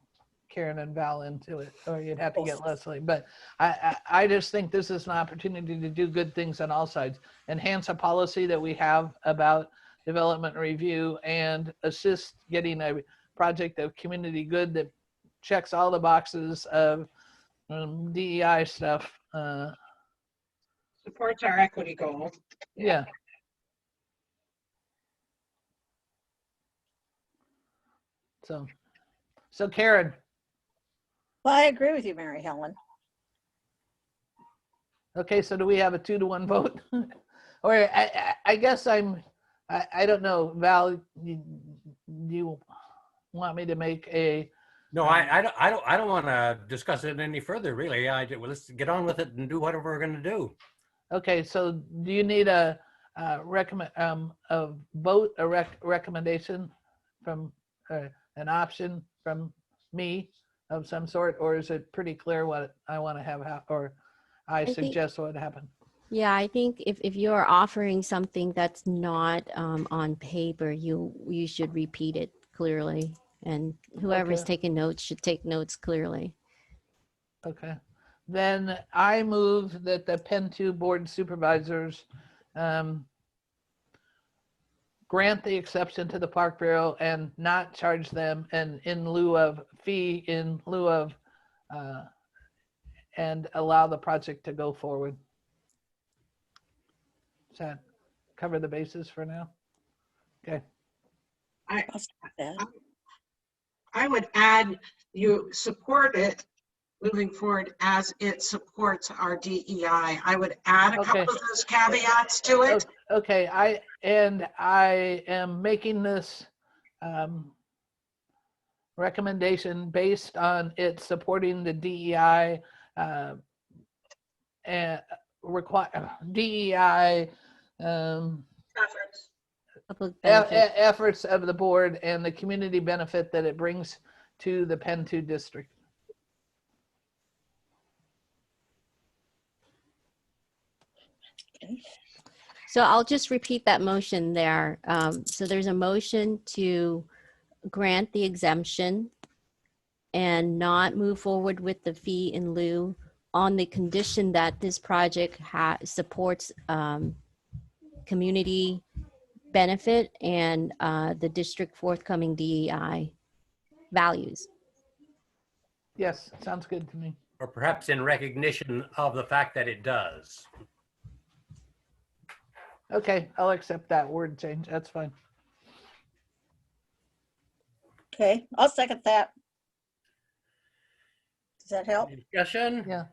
Karen and Val into it, or you'd have to get Leslie. But I just think this is an opportunity to do good things on all sides, enhance a policy that we have about development review, and assist getting a project of community good that checks all the boxes of DEI stuff. Supports our equity goal. Yeah. So Karen. Well, I agree with you, Mary Helen. Okay, so do we have a 2-to-1 vote? Or I guess I don't know, Val, you want me to make a? No, I don't want to discuss it any further, really. Well, let's get on with it and do whatever we're going to do. Okay, so do you need a vote, recommendation from, an option from me of some sort, or is it pretty clear what I want to have or I think- suggest what happen? Yeah, I think if you're offering something that's not on paper, you should repeat it clearly. And whoever's Okay. taking notes should take notes clearly. Okay, then I move that the PEN2 board supervisors grant the exception to the Park Bureau and not charge them an in lieu of fee in lieu of and allow the project to go forward. Does that cover the bases for now? Okay, I, I'll stop that. I would add, you support it moving forward as it supports our DEI. I would add a couple Okay. of those caveats to it. okay, I am making this recommendation based on it supporting the DEI and require DEI Efforts. Public benefit. efforts of the board and the community benefit that it brings to the PEN2 district. So I'll just repeat that motion there. So there's a motion to grant the exemption and not move forward with the fee in lieu on the condition that this project supports community benefit and the district forthcoming DEI values. Yes, sounds good to me. Or perhaps in recognition of the fact that it does. Okay, I'll accept that word change. That's fine. Okay, I'll second that. Does that help? Any discussion? Yeah.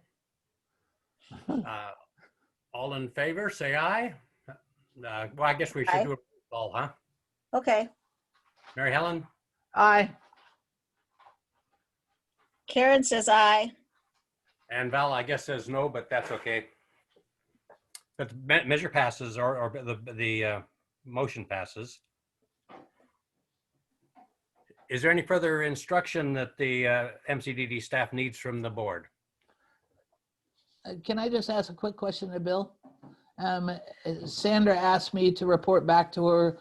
All in favor, say aye. Well, I guess we should Aye. do a roll call, huh? Okay, Mary Helen, Aye. Karen says aye. and Val, I guess says no, but that's okay. But the measure passes, or the motion passes. Is there any further instruction that the MCDD staff needs from the board? Can I just ask a quick question to Bill? Sandra asked me to report back to her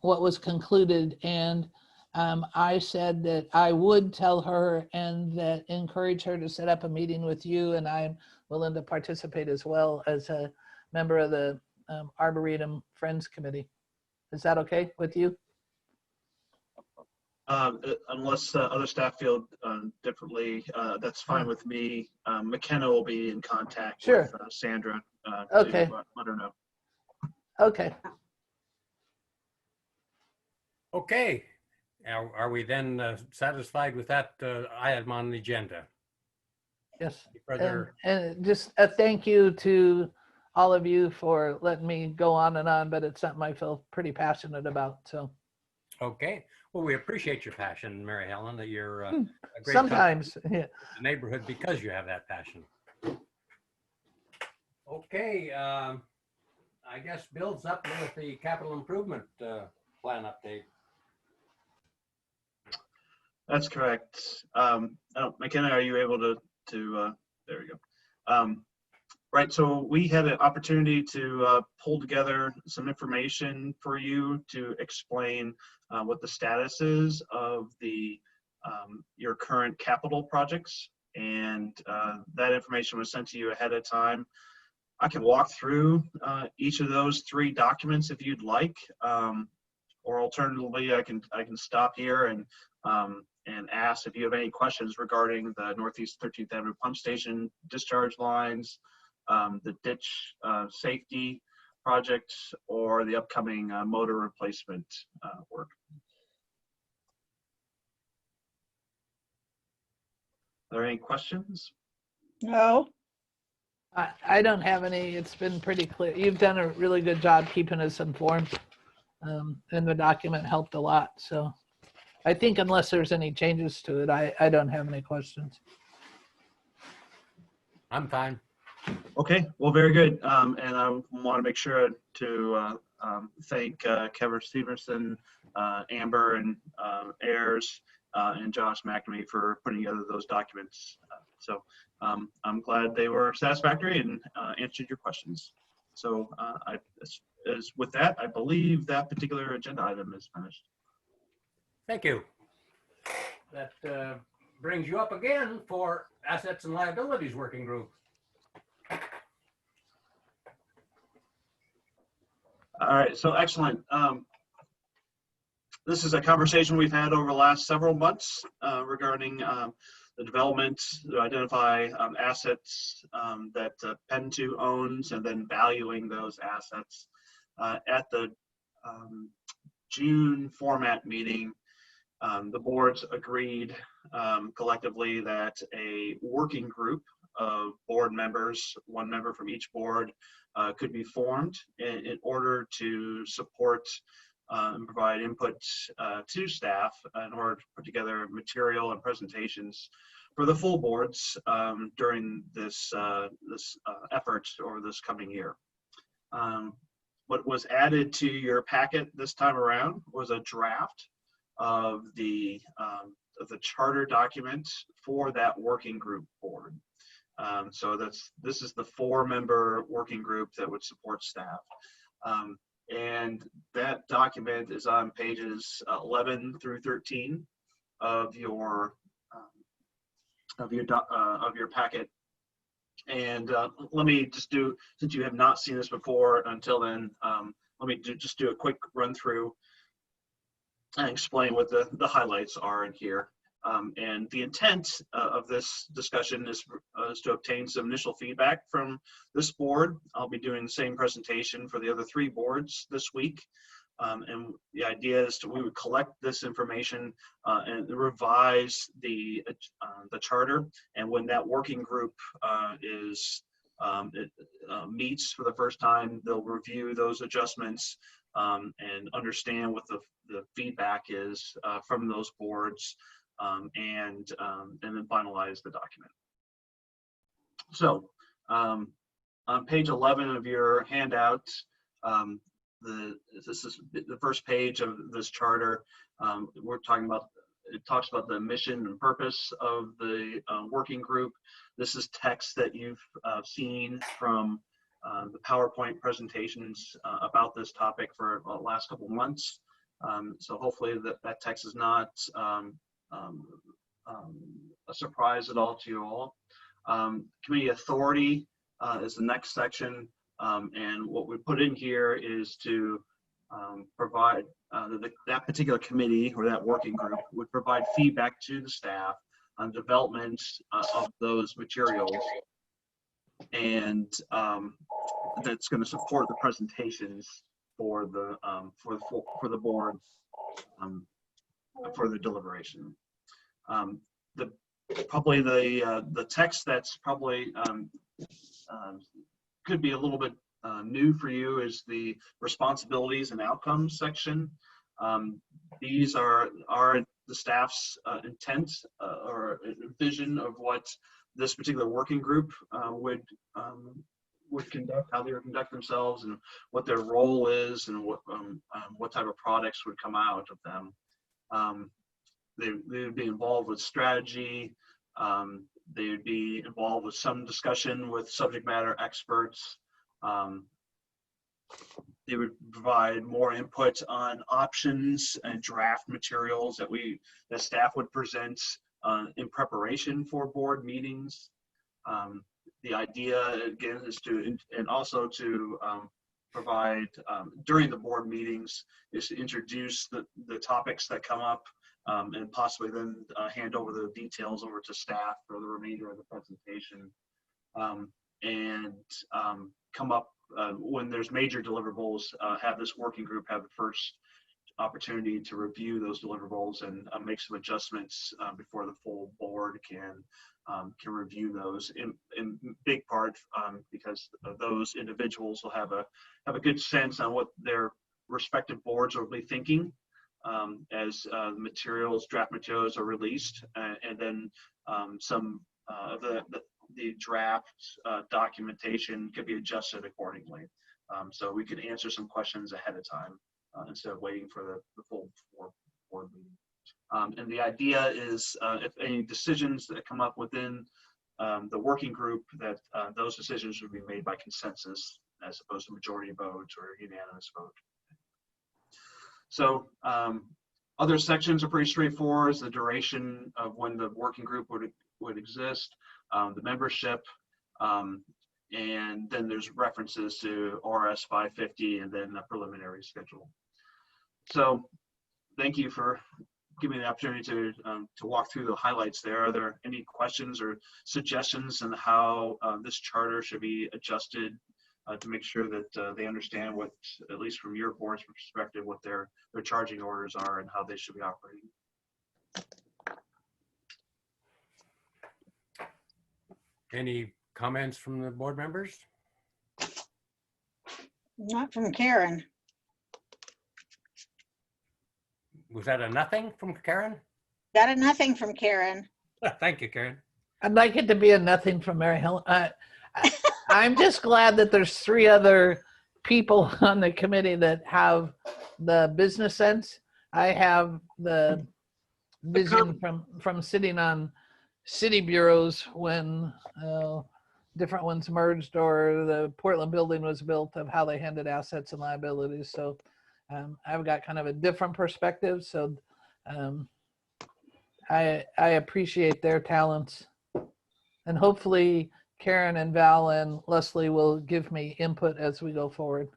what was concluded, and I said that I would tell her and that encourage her to set up a meeting with you, and I'm willing to participate as well as a member of the Arboretum Friends Committee. Is that okay with you? Unless other staff feel differently, that's fine with me. McKenna will be in contact Sure. with Sandra. Okay. To let her know. Okay. Okay. Now, are we then satisfied with that item on the agenda? Yes. Any further? And just a thank you to all of you for letting me go on and on, but it's something I feel pretty passionate about. So Okay. Well, we appreciate your passion, Mary Helen, that you're a great sometimes, yeah. to the neighborhood because you have that passion. Okay. I guess Bill's up with the capital improvement plan update. That's correct. McKenna, are you able to there we go. Right, so we had an opportunity to pull together some information for you to explain what the status is of the your current capital projects, and that information was sent to you ahead of time. I can walk through each of those three documents if you'd like, or alternatively, I can stop here and ask if you have any questions regarding the Northeast 13th Avenue pump station discharge lines, the ditch safety project, or the upcoming motor replacement work. Are there any questions? No, I don't have any. It's been pretty clear. You've done a really good job keeping us informed, and the document helped a lot. So I think unless there's any changes to it, I don't have any questions. I'm fine. Okay, well, very good. And I want to make sure to thank Kevin Stevenson, Amber, and Ayers, and Josh McNamee for putting together those documents. So I'm glad they were satisfactory and answered your questions. So as with that, I believe that particular agenda item is finished. Thank you. That brings you up again for Assets and Liabilities Working Group. All right, so excellent. This is a conversation we've had over the last several months regarding the development to identify assets that PEN2 owns and then valuing those assets. At the June format meeting, the boards agreed collectively that a working group of board members, one member from each board, could be formed in order to support and provide input to staff in order to put together material and presentations for the full boards during this effort over this coming year. What was added to your packet this time around was a draft of the charter document for that working group board. So this is the 4-member working group that would support staff. And that document is on pages 11 through 13 of your packet. And let me just do, since you have not seen this before until then, let me just do a quick run through and explain what the highlights are in here. And the intent of this discussion is to obtain some initial feedback from this board. I'll be doing the same presentation for the other 3 boards this week. And the idea is we would collect this information and revise the charter. And when that working group meets for the first time, they'll review those adjustments and understand what the feedback is from those boards. And then finalize the document. So on page 11 of your handout, this is the first page of this charter. We're talking about, it talks about the mission and purpose of the working group. This is text that you've seen from the PowerPoint presentations about this topic for the last couple months. So hopefully that text is not a surprise at all to you all. Community authority is the next section, and what we put in here is to provide that particular committee or that working group would provide feedback to the staff on development of those materials, and that's going to support the presentations for the board for the deliberation. Probably the text that's probably could be a little bit new for you is the responsibilities and outcomes section. These are the staff's intent or vision of what this particular working group would conduct, how they would conduct themselves, and what their role is, and what type of products would come out of them. They would be involved with strategy. They would be involved with some discussion with subject matter experts. They would provide more input on options and draft materials that staff would present in preparation for board meetings. The idea again is to, and also to provide during the board meetings, is to introduce the topics that come up, and possibly then hand over the details over to staff for the remainder of the presentation, and come up when there's major deliverables, have this working group have the first opportunity to review those deliverables and make some adjustments before the full board can review those in big part because those individuals will have a good sense on what their respective boards will be thinking as draft materials are released, and then some of the draft documentation could be adjusted accordingly. So we could answer some questions ahead of time instead of waiting for the full board meeting. And the idea is if any decisions that come up within the working group, that those decisions would be made by consensus as opposed to majority vote or unanimous vote. So other sections are pretty straightforward. Is the duration of when the working group would exist, the membership, and then there's references to RS 550 and then the preliminary schedule. So thank you for giving me the opportunity to walk through the highlights there. Are there any questions or suggestions on how this charter should be adjusted to make sure that they understand what, at least from your board's perspective, what their charging orders are and how they should be operating? Any comments from the board members? Not from Karen. Was that a nothing from Karen? Got a nothing from Karen. Thank you, Karen. I'd like it to be a nothing from Mary Helen. I'm just glad that there's 3 other people on the committee that have the business sense. I have the vision from sitting on city bureaus when different ones merged or the Portland building was built, of how they handed assets and liabilities. So I've got kind of a different perspective. So I appreciate their talents, and hopefully Karen and Val and Leslie will give me input as we go forward,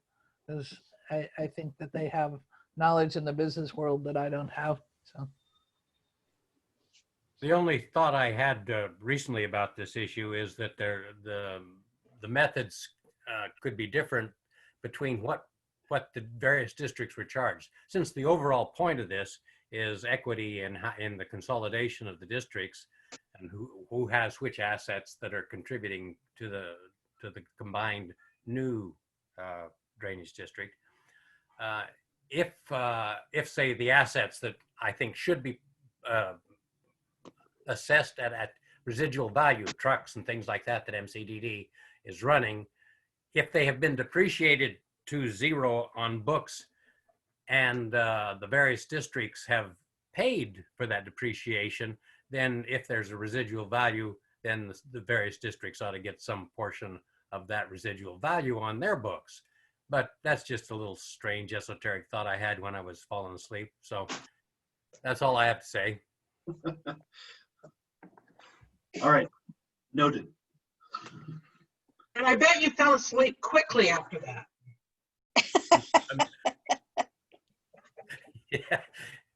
because I think that they have knowledge in the business world that I don't have. So The only thought I had recently about this issue is that the methods could be different between what the various districts were charged. Since the overall point of this is equity in the consolidation of the districts and who has which assets that are contributing to the combined new drainage district. If say the assets that I think should be assessed at residual value, trucks and things like that MCDD is running, if they have been depreciated to 0 on books and the various districts have paid for that depreciation, then if there's a residual value, then the various districts ought to get some portion of that residual value on their books. But that's just a little strange esoteric thought I had when I was falling asleep. So that's all I have to say. All right, noted. And I bet you fell asleep quickly after that. Yeah,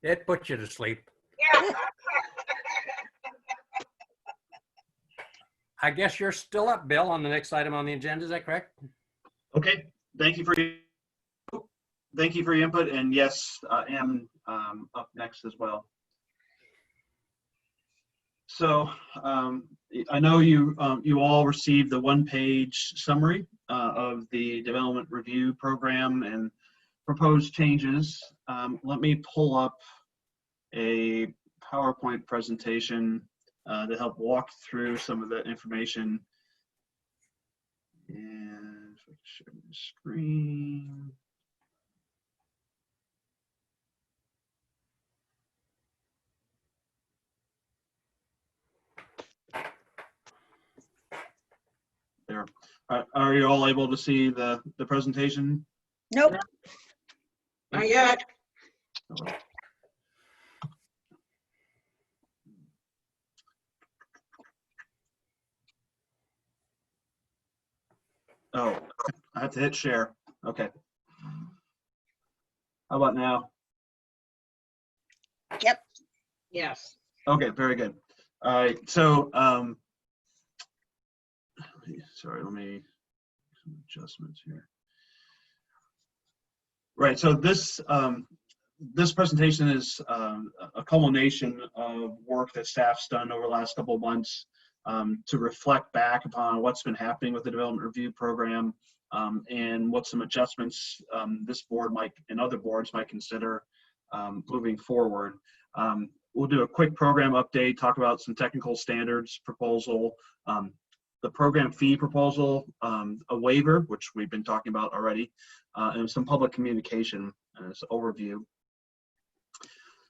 it puts you to sleep. Yeah. I guess you're still up, Bill, on the next item on the agenda. Is that correct? Okay, thank you for your input, and yes, I am up next as well. So I know you all received the 1-page summary of the development review program and proposed changes. Let me pull up a PowerPoint presentation to help walk through some of the information. And if I can share my screen. There. Are you all able to see the presentation? Nope. Not yet. Oh, I have to hit share. Okay. How about now? Yep. Yes. Okay, very good. All right, so sorry, let me make some adjustments here. Right, so this presentation is a culmination of work that staff's done over the last couple of months to reflect back upon what's been happening with the development review program and what some adjustments this board might and other boards might consider moving forward. We'll do a quick program update, talk about some technical standards proposal, the program fee proposal, a waiver, which we've been talking about already, and some public communication as overview.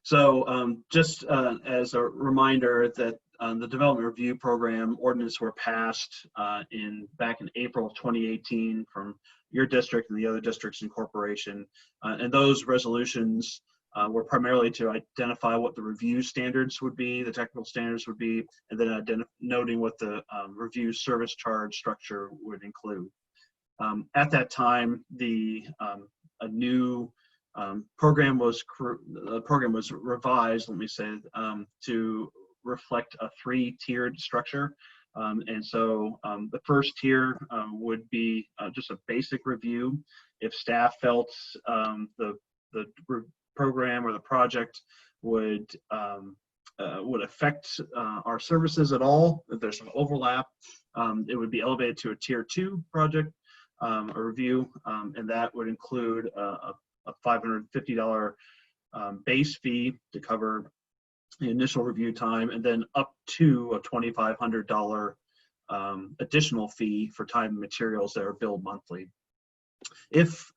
So just as a reminder that the development review program ordinance were passed back in April of 2018 from your district and the other districts in corporation. And those resolutions were primarily to identify what the review standards would be, the technical standards would be, and then noting what the review service charge structure would include. At that time, a new program was revised, let me say, to reflect a 3-tiered structure. And so the first tier would be just a basic review. If staff felt the program or the project would affect our services at all, if there's some overlap, it would be elevated to a tier 2 project or review, and that would include a $550 base fee to cover the initial review time, and then up to a $2,500 additional fee for time and materials that are billed monthly. If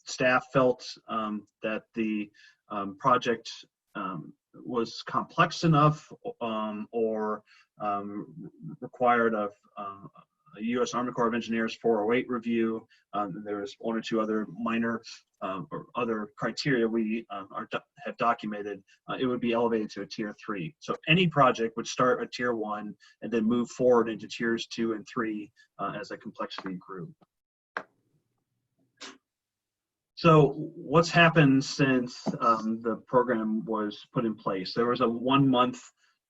staff felt that the project was complex enough or required a U.S. Army Corps of Engineers 408 review, there was 1 or 2 other minor or other criteria we have documented, it would be elevated to a tier 3. So any project would start at tier 1 and then move forward into tiers 2 and 3 as a complexity grew. So what's happened since the program was put in place? There was a 1-month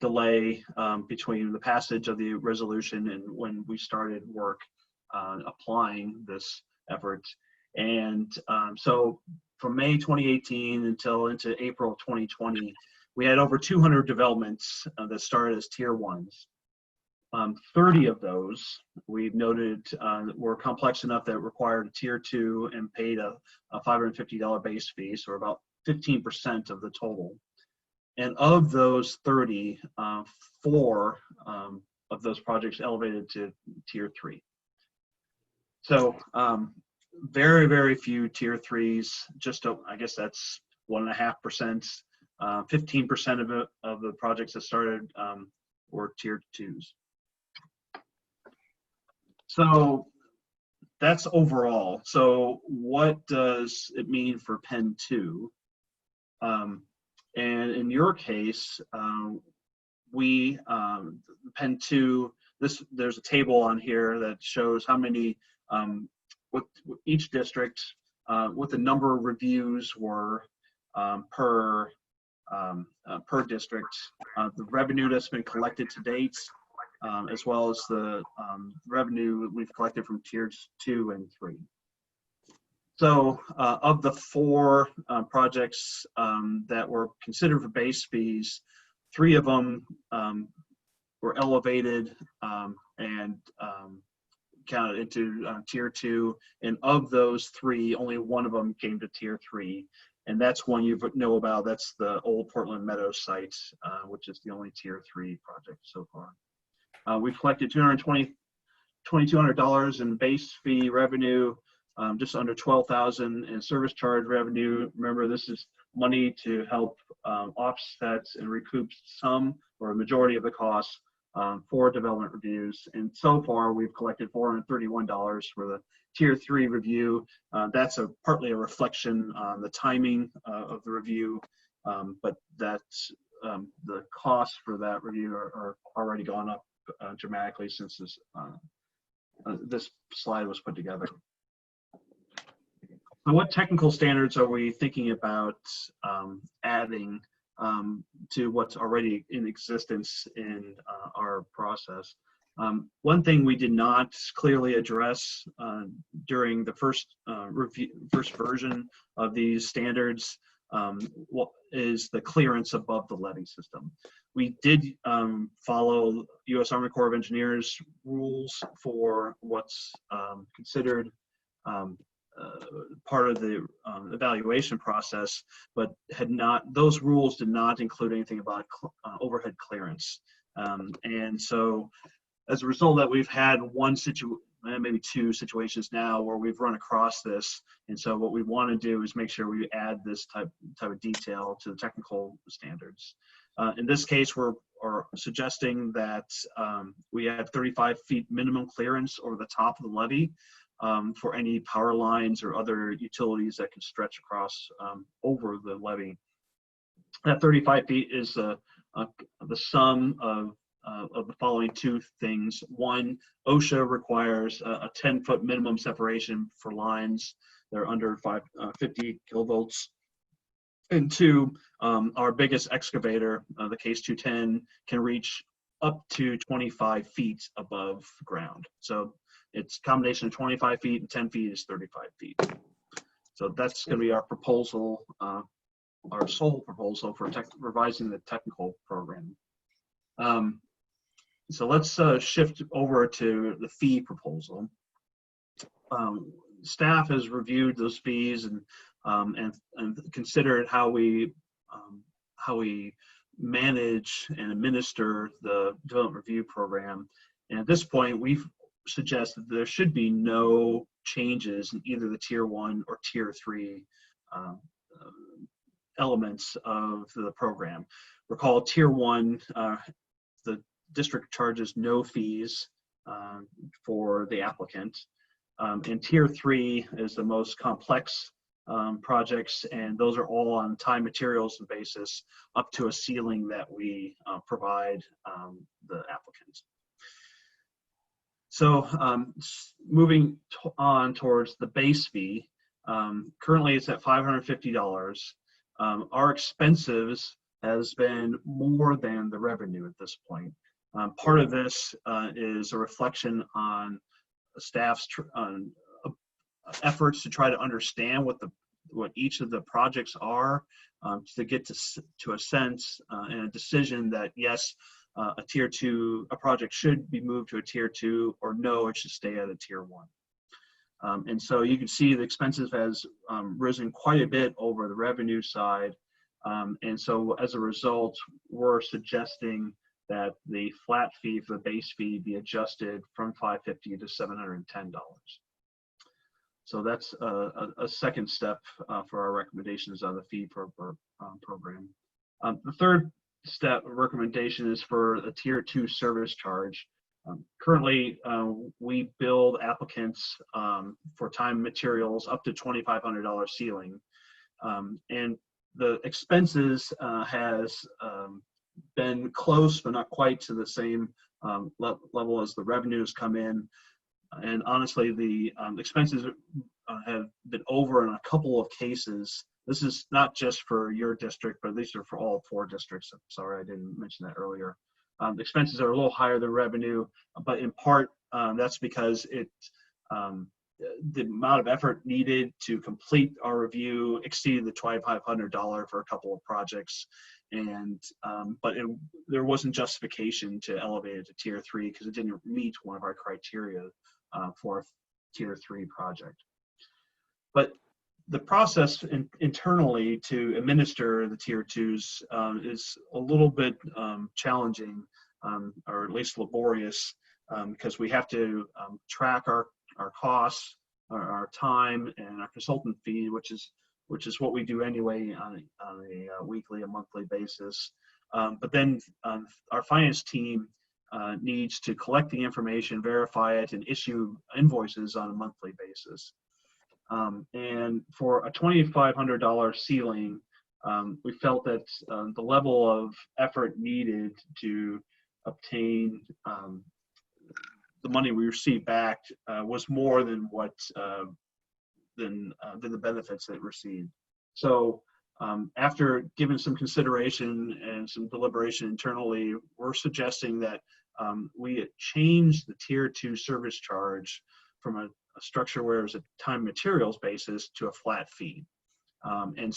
delay between the passage of the resolution and when we started work applying this effort. And so from May 2018 until into April 2020, we had over 200 developments that started as tier 1s. 30 of those we've noted were complex enough that required a tier 2 and paid a $550 base fee, so about 15% of the total. And of those 30, 4 of those projects elevated to tier 3. So very, very few tier 3s, just I guess that's 1.5%. 15% of the projects that started were tier 2s. So that's overall. So what does it mean for PEN2? And in your case, PEN2, there's a table on here that shows how many, what each district, what the number of reviews were per district, the revenue that's been collected to date, as well as the revenue we've collected from tiers 2 and 3. So of the 4 projects that were considered for base fees, 3 of them were elevated and counted into tier 2. And of those 3, only 1 of them came to tier 3. And that's one you know about. That's the old Portland Meadows site, which is the only tier 3 project so far. We've collected $2,200 in base fee revenue, just under $12,000 in service charge revenue. Remember, this is money to help offset and recoup some or a majority of the costs for development reviews. And so far, we've collected $431 for the tier 3 review. That's partly a reflection on the timing of the review, but that's the costs for that review are already gone up dramatically since this slide was put together. So what technical standards are we thinking about adding to what's already in existence in our process? One thing we did not clearly address during the first version of these standards is the clearance above the levee system. We did follow U.S. Army Corps of Engineers rules for what's considered part of the evaluation process, but those rules did not include anything about overhead clearance. And so as a result of that, we've had maybe two situations now where we've run across this. And so what we want to do is make sure we add this type of detail to the technical standards. In this case, we're suggesting that we have 35 feet minimum clearance over the top of the levee for any power lines or other utilities that can stretch across over the levee. That 35 feet is the sum of the following two things. One, OSHA requires a 10-foot minimum separation for lines that are under 50 kilovolts. And two, our biggest excavator, the Case 210, can reach up to 25 feet above ground. So it's a combination of 25 feet and 10 feet is 35 feet. So that's going to be our proposal, our sole proposal for revising the technical program. So let's shift over to the fee proposal. Staff has reviewed those fees and considered how we manage and administer the development review program. And at this point, we've suggested there should be no changes in either the tier 1 or tier 3 elements of the program. Recall tier 1, the district charges no fees for the applicant. And tier 3 is the most complex projects, and those are all on time materials basis up to a ceiling that we provide the applicant. So moving on towards the base fee, currently it's at $550. Our expenses has been more than the revenue at this point. Part of this is a reflection on staff's efforts to try to understand what each of the projects are, to get to a sense and a decision that yes, a tier 2, a project should be moved to a tier 2, or no, it should stay at a tier 1. And so you can see the expenses has risen quite a bit over the revenue side. And so as a result, we're suggesting that the flat fee for the base fee be adjusted from $550 to $710. So that's a second step for our recommendations on the fee program. The third step recommendation is for the tier 2 service charge. Currently, we build applicants for time materials up to $2,500 ceiling. And the expenses has been close, but not quite to the same level as the revenues come in. And honestly, the expenses have been over in a couple of cases. This is not just for your district, but these are for all 4 districts. I'm sorry, I didn't mention that earlier. The expenses are a little higher than revenue, but in part, that's because the amount of effort needed to complete our review exceeded the $2,500 for a couple of projects. And but there wasn't justification to elevate it to tier 3 because it didn't meet one of our criteria for a tier 3 project. But the process internally to administer the tier 2s is a little bit challenging, or at least laborious, because we have to track our costs, our time, and our consultant fee, which is what we do anyway on a weekly and monthly basis. But then our finance team needs to collect the information, verify it, and issue invoices on a monthly basis. And for a $2,500 ceiling, we felt that the level of effort needed to obtain the money we received back was more than what than the benefits that it received. So after giving some consideration and some deliberation internally, we're suggesting that we change the tier 2 service charge from a structure where it's a time materials basis to a flat fee. And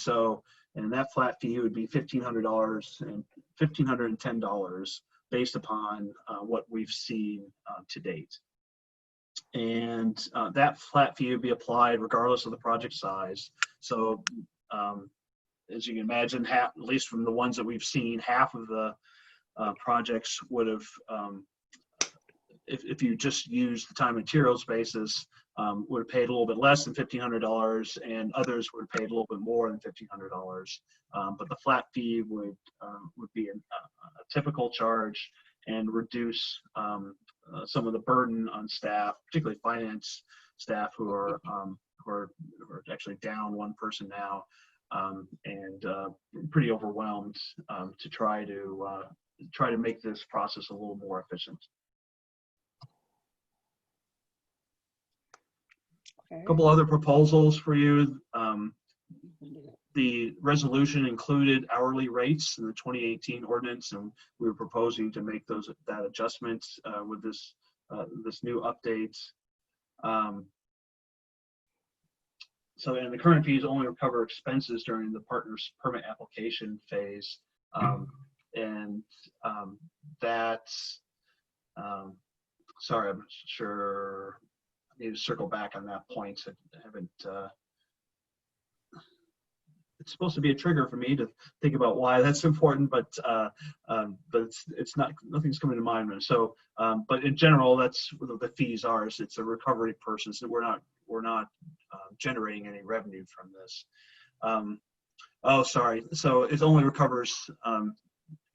that flat fee would be $1,500 and $1,510 based upon what we've seen to date. And that flat fee would be applied regardless of the project size. So as you can imagine, at least from the ones that we've seen, half of the projects would have, if you just use the time and materials basis, would have paid a little bit less than $1,500, and others would have paid a little bit more than $1,500. But the flat fee would be a typical charge and reduce some of the burden on staff, particularly finance staff who are actually down one person now, and pretty overwhelmed to try to make this process a little more efficient. A couple other proposals for you. The resolution included hourly rates in the 2018 ordinance, and we were proposing to make that adjustment with this new update. So, and the current fees only recover expenses during the partner's permit application phase, that's sorry, I'm not sure. I need to circle back on that point. I haven't. It's supposed to be a trigger for me to think about why that's important, but it's not. Nothing's coming to mind. So, but in general, that's what the fees are. It's a recovery person, so we're not generating any revenue from this. Oh, sorry. So it only recovers.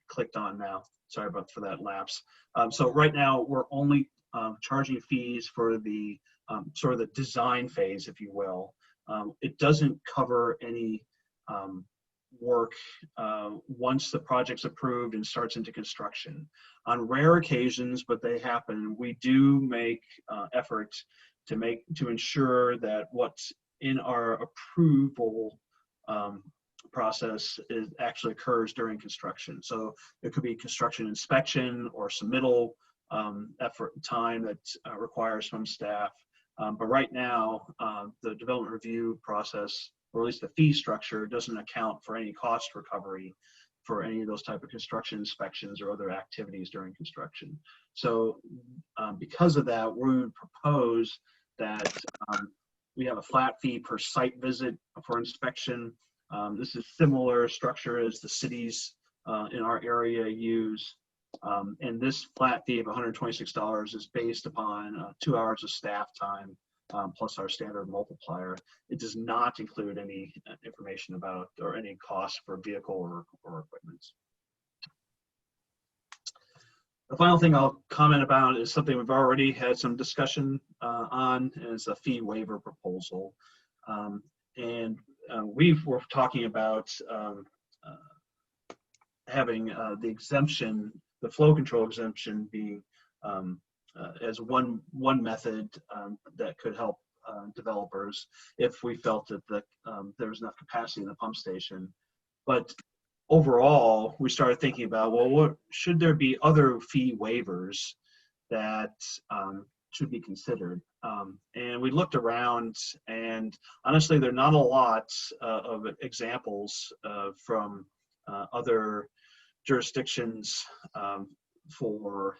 Clicked on now. Sorry for that lapse. So right now we're only charging fees for the sort of the design phase, if you will. It doesn't cover any work once the project's approved and starts into construction. On rare occasions, but they happen, we do make efforts to ensure that what's in our approval process actually occurs during construction. So it could be construction inspection or submittal effort time that requires from staff. But right now, the development review process, or at least the fee structure, doesn't account for any cost recovery for any of those type of construction inspections or other activities during construction. So because of that, we would propose that we have a flat fee per site visit for inspection. This is similar structure as the cities in our area use. And this flat fee of $126 is based upon 2 hours of staff time plus our standard multiplier. It does not include any information about or any cost for vehicle or equipment. The final thing I'll comment about is something we've already had some discussion on, is a fee waiver proposal. We were talking about having the exemption, the flow control exemption, being as one method that could help developers if we felt that there was enough capacity in the pump station. But overall, we started thinking about, well, what should there be other fee waivers that should be considered? And we looked around, and honestly, there are not a lot of examples from other jurisdictions for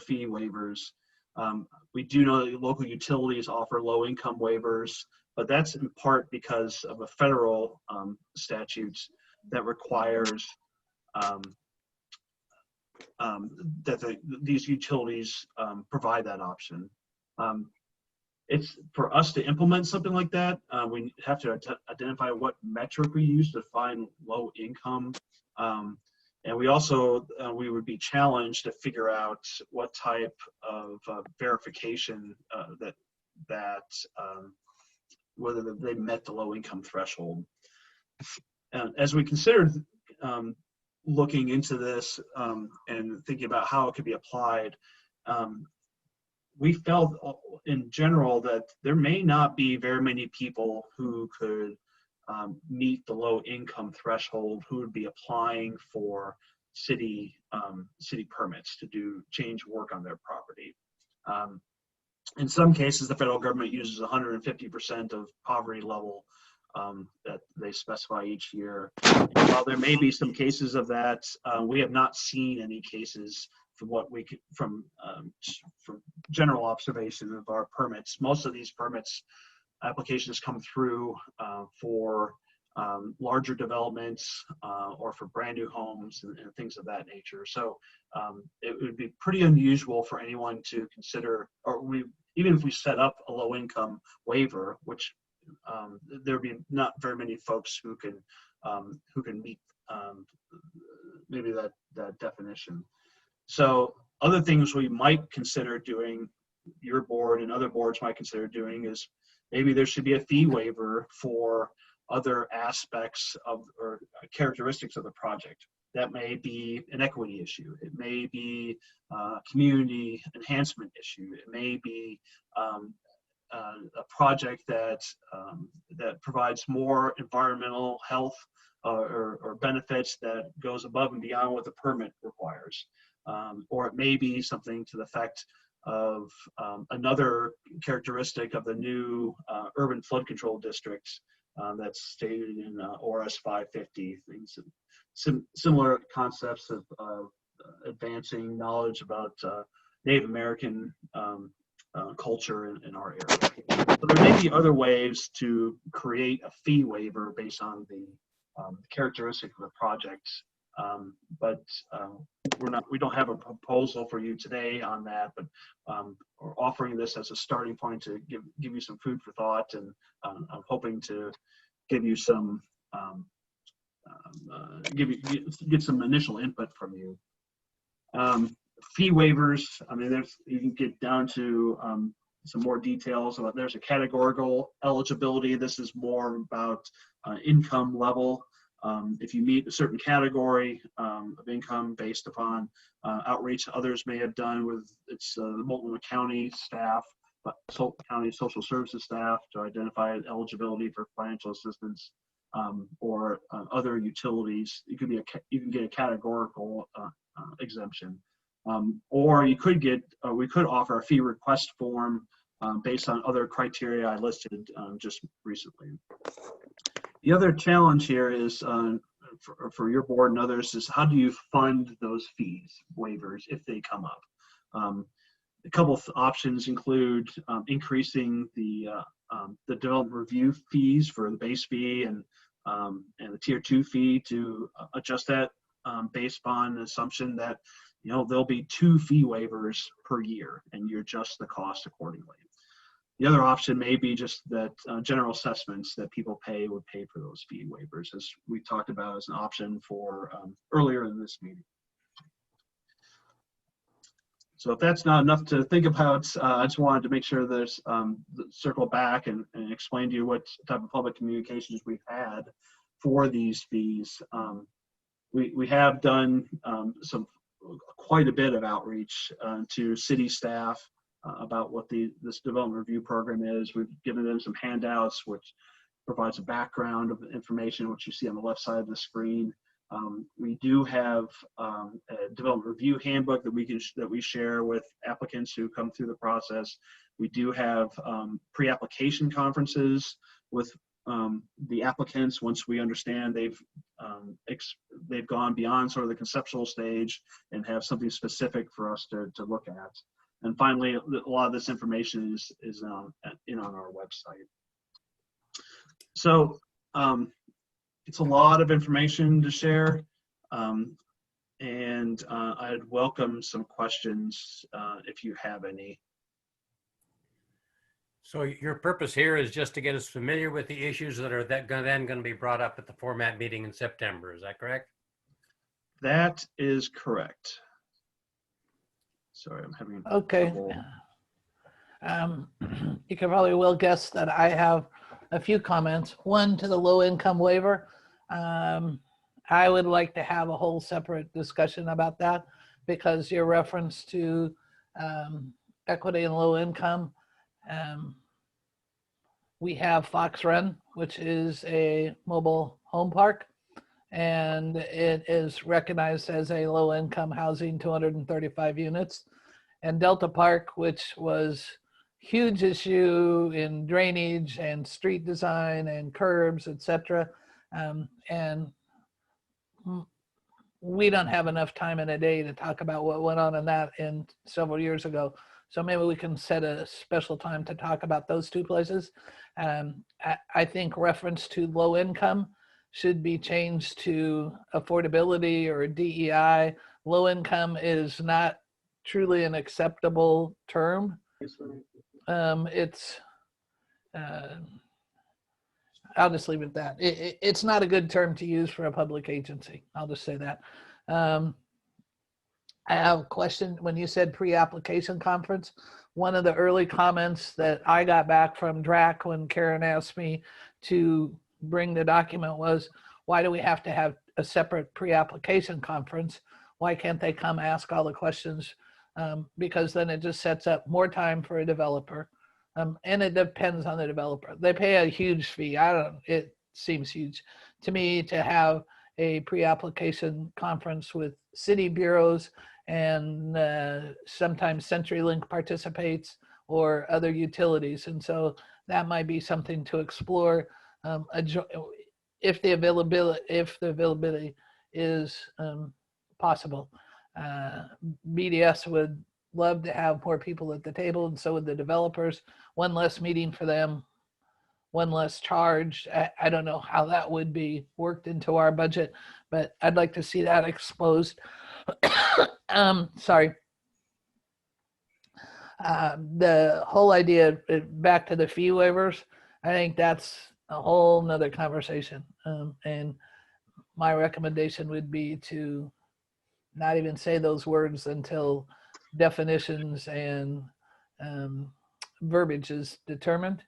fee waivers. We do know that local utilities offer low-income waivers, but that's in part because of a federal statute that requires that these utilities provide that option. It's for us to implement something like that, we have to identify what metric we use to find low income. And we also, we would be challenged to figure out what type of verification whether they met the low income threshold. As we considered looking into this and thinking about how it could be applied, we felt in general that there may not be very many people who could meet the low income threshold who would be applying for city permits to do change work on their property. In some cases, the federal government uses 150% of poverty level that they specify each year. And while there may be some cases of that, we have not seen any cases from what we could, from general observation of our permits. Most of these permits applications come through for larger developments or for brand new homes and things of that nature. So it would be pretty unusual for anyone to consider, or even if we set up a low income waiver, which there'd be not very many folks who can meet maybe that definition. So other things we might consider doing, your board and other boards might consider doing, is maybe there should be a fee waiver for other aspects of or characteristics of the project. That may be an equity issue. It may be a community enhancement issue. It may be a project that provides more environmental health or benefits that goes above and beyond what the permit requires. Or it may be something to the effect of another characteristic of the new urban flood control districts that's stated in ORS 550, things, similar concepts of advancing knowledge about Native American culture in our area. So there may be other ways to create a fee waiver based on the characteristic of the project, but we don't have a proposal for you today on that, but we're offering this as a starting point to give you some food for thought, and I'm hoping to give you some get some initial input from you. Fee waivers, I mean, you can get down to some more details about. There's a categorical eligibility. This is more about income level. If you meet a certain category of income based upon outreach others may have done with the Multnomah County staff, but county social services staff, to identify eligibility for financial assistance, or other utilities. You can get a categorical exemption, or you could get. We could offer a fee request form based on other criteria I listed just recently. The other challenge here is for your board and others is, how do you fund those fees waivers if they come up? A couple of options include increasing the development review fees for the base fee and the tier 2 fee to adjust that based upon the assumption that there'll be 2 fee waivers per year, and you adjust the cost accordingly. The other option may be just that general assessments that people would pay for those fee waivers, as we talked about as an option for earlier in this meeting. So if that's not enough to think about, I just wanted to make sure there's circle back and explain to you what type of public communications we've had for these fees. We have done quite a bit of outreach to city staff about what this development review program is. We've given them some handouts, which provides a background of information, which you see on the left side of the screen. We do have a development review handbook that we share with applicants who come through the process. We do have pre-application conferences with the applicants once we understand they've gone beyond sort of the conceptual stage and have something specific for us to look at. And finally, a lot of this information is on our website. So it's a lot of information to share, and I'd welcome some questions if you have any. So your purpose here is just to get us familiar with the issues that are then going to be brought up at the format meeting in September. Is that correct? That is correct. Sorry, I'm having trouble. You can probably well guess that I have a few comments. One, to the low income waiver. I would like to have a whole separate discussion about that, because your reference to equity and low income. We have Fox Run, which is a mobile home park, and it is recognized as a low income housing, 235 units. And Delta Park, which was huge issue in drainage and street design and curbs, etc. And we don't have enough time in a day to talk about what went on in that in several years ago. So maybe we can set a special time to talk about those two places. I think reference to low income should be changed to affordability or DEI. Low income is not truly an acceptable term. I'll just leave it at that. It's not a good term to use for a public agency. I'll just say that. I have a question. When you said pre-application conference, one of the early comments that I got back from DRAC when Karen asked me to bring the document was, why do we have to have a separate pre-application conference? Why can't they come ask all the questions? Because then it just sets up more time for a developer. And it depends on the developer. They pay a huge fee. It seems huge to me to have a pre-application conference with city bureaus, and sometimes CenturyLink participates or other utilities. And so that might be something to explore if the availability is possible. BDS would love to have more people at the table, and so would the developers. One less meeting for them, one less charge. I don't know how that would be worked into our budget, but I'd like to see that exposed. Sorry. The whole idea, back to the fee waivers, I think that's a whole nother conversation. And my recommendation would be to not even say those words until definitions and verbiage is determined.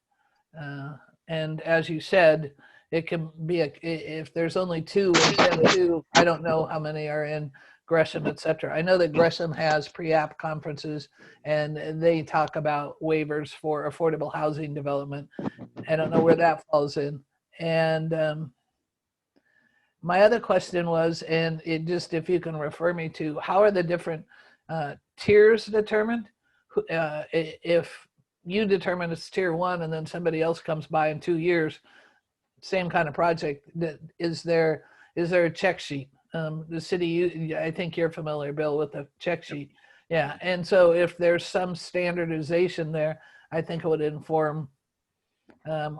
And as you said, it can be if there's only two instead of two, I don't know how many are in Gresham, et cetera. I know that Gresham has pre-app conferences and they talk about waivers for affordable housing development. I don't know where that falls in. And my other question was, and it just, if you can refer me to, how are the different tiers determined? If you determine it's tier 1 and then somebody else comes by in 2 years, same kind of project, is there a check sheet? The city, I think you're familiar, Bill, with the check sheet. Yeah, and so if there's some standardization there, I think it would inform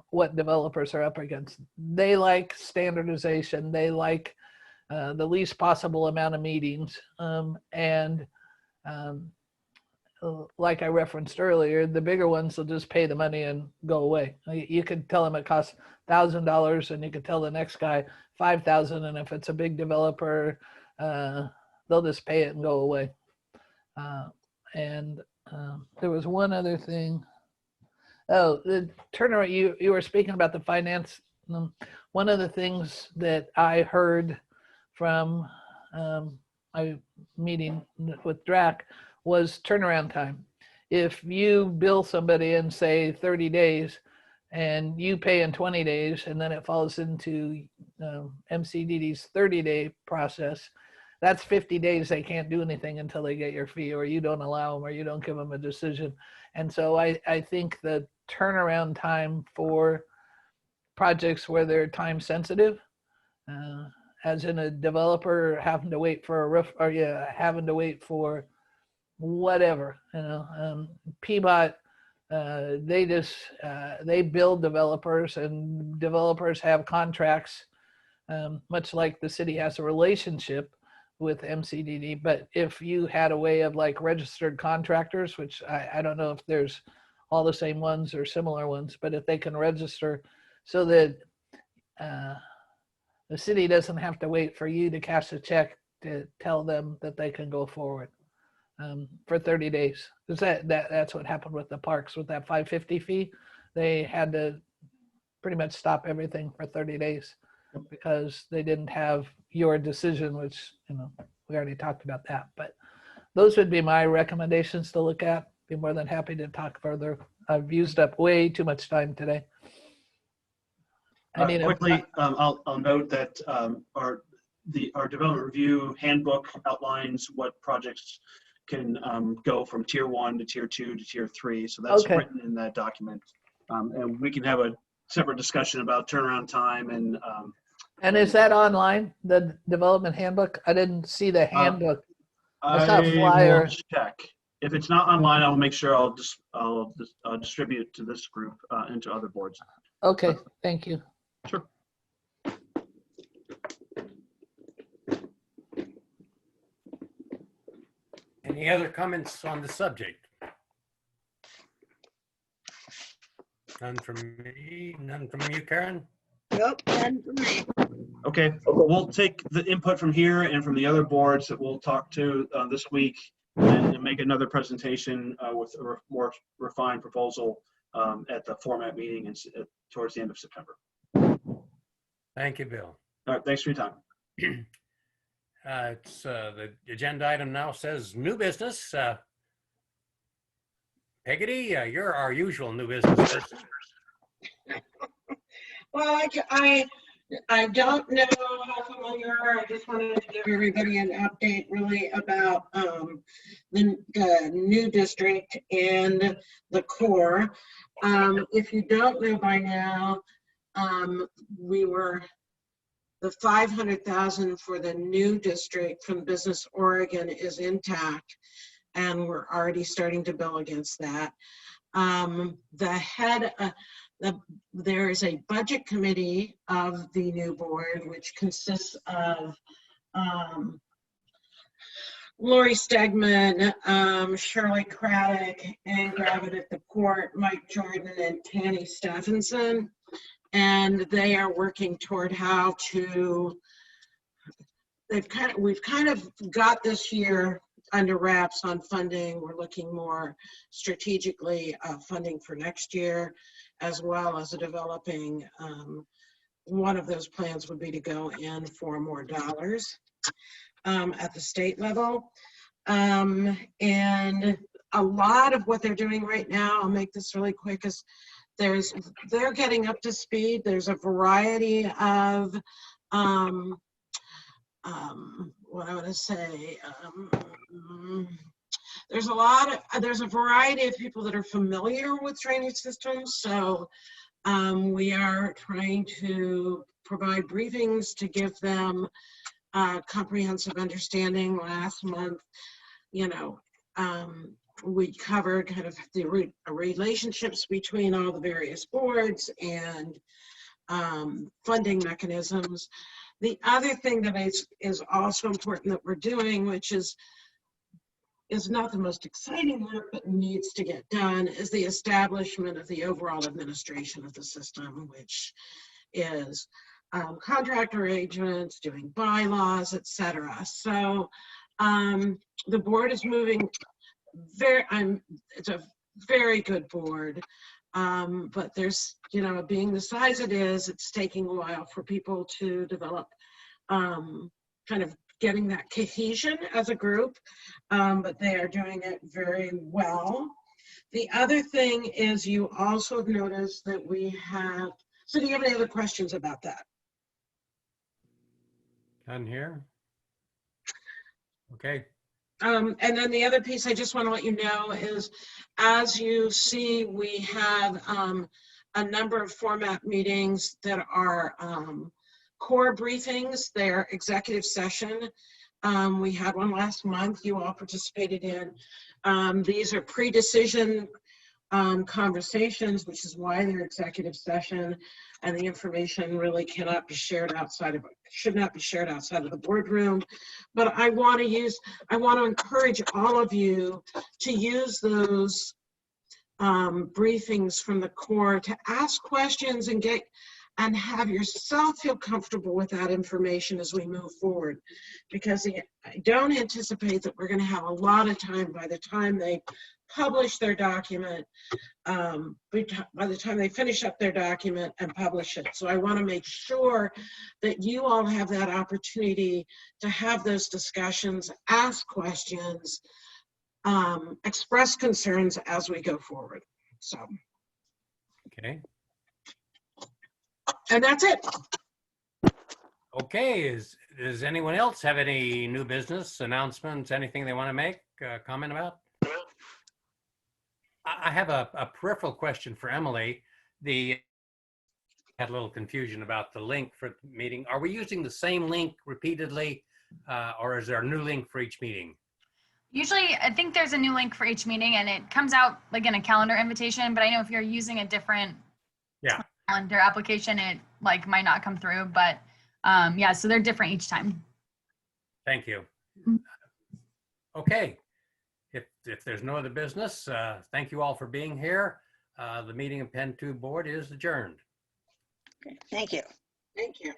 what developers are up against. They like standardization. They like the least possible amount of meetings. Like I referenced earlier, the bigger ones will just pay the money and go away. You could tell them it costs $1,000 and you could tell the next guy $5,000. And if it's a big developer, they'll just pay it and go away. There was one other thing. Oh, the turnaround, you were speaking about the finance. One of the things that I heard from my meeting with DRAC was turnaround time. If you bill somebody in, say, 30 days and you pay in 20 days and then it falls into MCDD's 30-day process, that's 50 days they can't do anything until they get your fee, or you don't allow them, or you don't give them a decision. And so I think the turnaround time for projects where they're time sensitive, as in a developer having to wait for a roof, or having to wait for whatever, PBOT, they build developers, and developers have contracts, much like the city has a relationship with MCDD. But if you had a way of like registered contractors, which I don't know if there's all the same ones or similar ones, but if they can register so that the city doesn't have to wait for you to cash a check to tell them that they can go forward for 30 days. Because that's what happened with the parks with that 550 fee. They had to pretty much stop everything for 30 days because they didn't have your decision, which, we already talked about that. But those would be my recommendations to look at. Be more than happy to talk further. I've used up way too much time today. Quickly, I'll note that our development review handbook outlines what projects can go from tier 1 to tier 2 to tier 3. So that's Okay. written in that document. And we can have a separate discussion about turnaround time And is that online, the development handbook? I didn't see the handbook. I saw a flyer. will check. If it's not online, I'll make sure I'll distribute it to this group and to other boards. Okay, thank you. Sure. Any other comments on the subject? None from me, none from you, Karen? Nope, none for me. Okay, we'll take the input from here and from the other boards that we'll talk to this week and make another presentation with a more refined proposal at the format meeting towards the end of September. Thank you, Bill. All right, thanks for your time. The agenda item now says new business. Peggotty, you're our usual new business person. Well, I don't know how familiar you are. I just wanted to give everybody an update really about the new district and the core. If you don't know by now, the 500,000 for the new district from Business Oregon is intact, and we're already starting to bill against that. There is a budget committee of the new board, which consists of Lori Stegman, Shirley Craddock, Ann Gravitt at the port, Mike Jordan, and Tanny Stephenson. And they are working toward how to, we've kind of got this year under wraps on funding. We're looking more strategically funding for next year, as well as developing, one of those plans would be to go in for more dollars at the state level. And a lot of what they're doing right now, I'll make this really quick, is they're getting up to speed. There's a variety of, what I want to say, there's a variety of people that are familiar with drainage systems. So we are trying to provide briefings to give them comprehensive understanding. Last month, we covered kind of the relationships between all the various boards and funding mechanisms. The other thing that is also important that we're doing, which is not the most exciting work but needs to get done, is the establishment of the overall administration of the system, which is contract arrangements, doing bylaws, etc. So the board is moving it's a very good board, but there's, being the size it is, it's taking a while for people to develop kind of getting that cohesion as a group, but they are doing it very well. The other thing is, you also have noticed that we have, so do you have any other questions about that? None here. Okay. And then the other piece I just want to let you know is, as you see, we have a number of format meetings that are core briefings. They're executive session. We had one last month you all participated in. These are pre-decision conversations, which is why they're executive session, and the information really cannot be shared outside of, should not be shared outside of the boardroom. But I want to encourage all of you to use those briefings from the core to ask questions and have yourself feel comfortable with that information as we move forward, because I don't anticipate that we're going to have a lot of time by the time they publish their document, by the time they finish up their document and publish it. So I want to make sure that you all have that opportunity to have those discussions, ask questions, express concerns as we go forward. So. Okay. And that's it. Okay. Does anyone else have any new business announcements, anything they want to make, comment about? I have a peripheral question for Emily. Had a little confusion about the link for the meeting. Are we using the same link repeatedly, or is there a new link for each meeting? Usually, I think there's a new link for each meeting, and it comes out like in a calendar invitation. But I know if you're using a different calendar application, it like might not come through. But yeah, so they're different each time. Thank you. Okay. If there's no other business, thank you all for being here. The meeting of PEN2 board is adjourned. Okay, thank you. Thank you.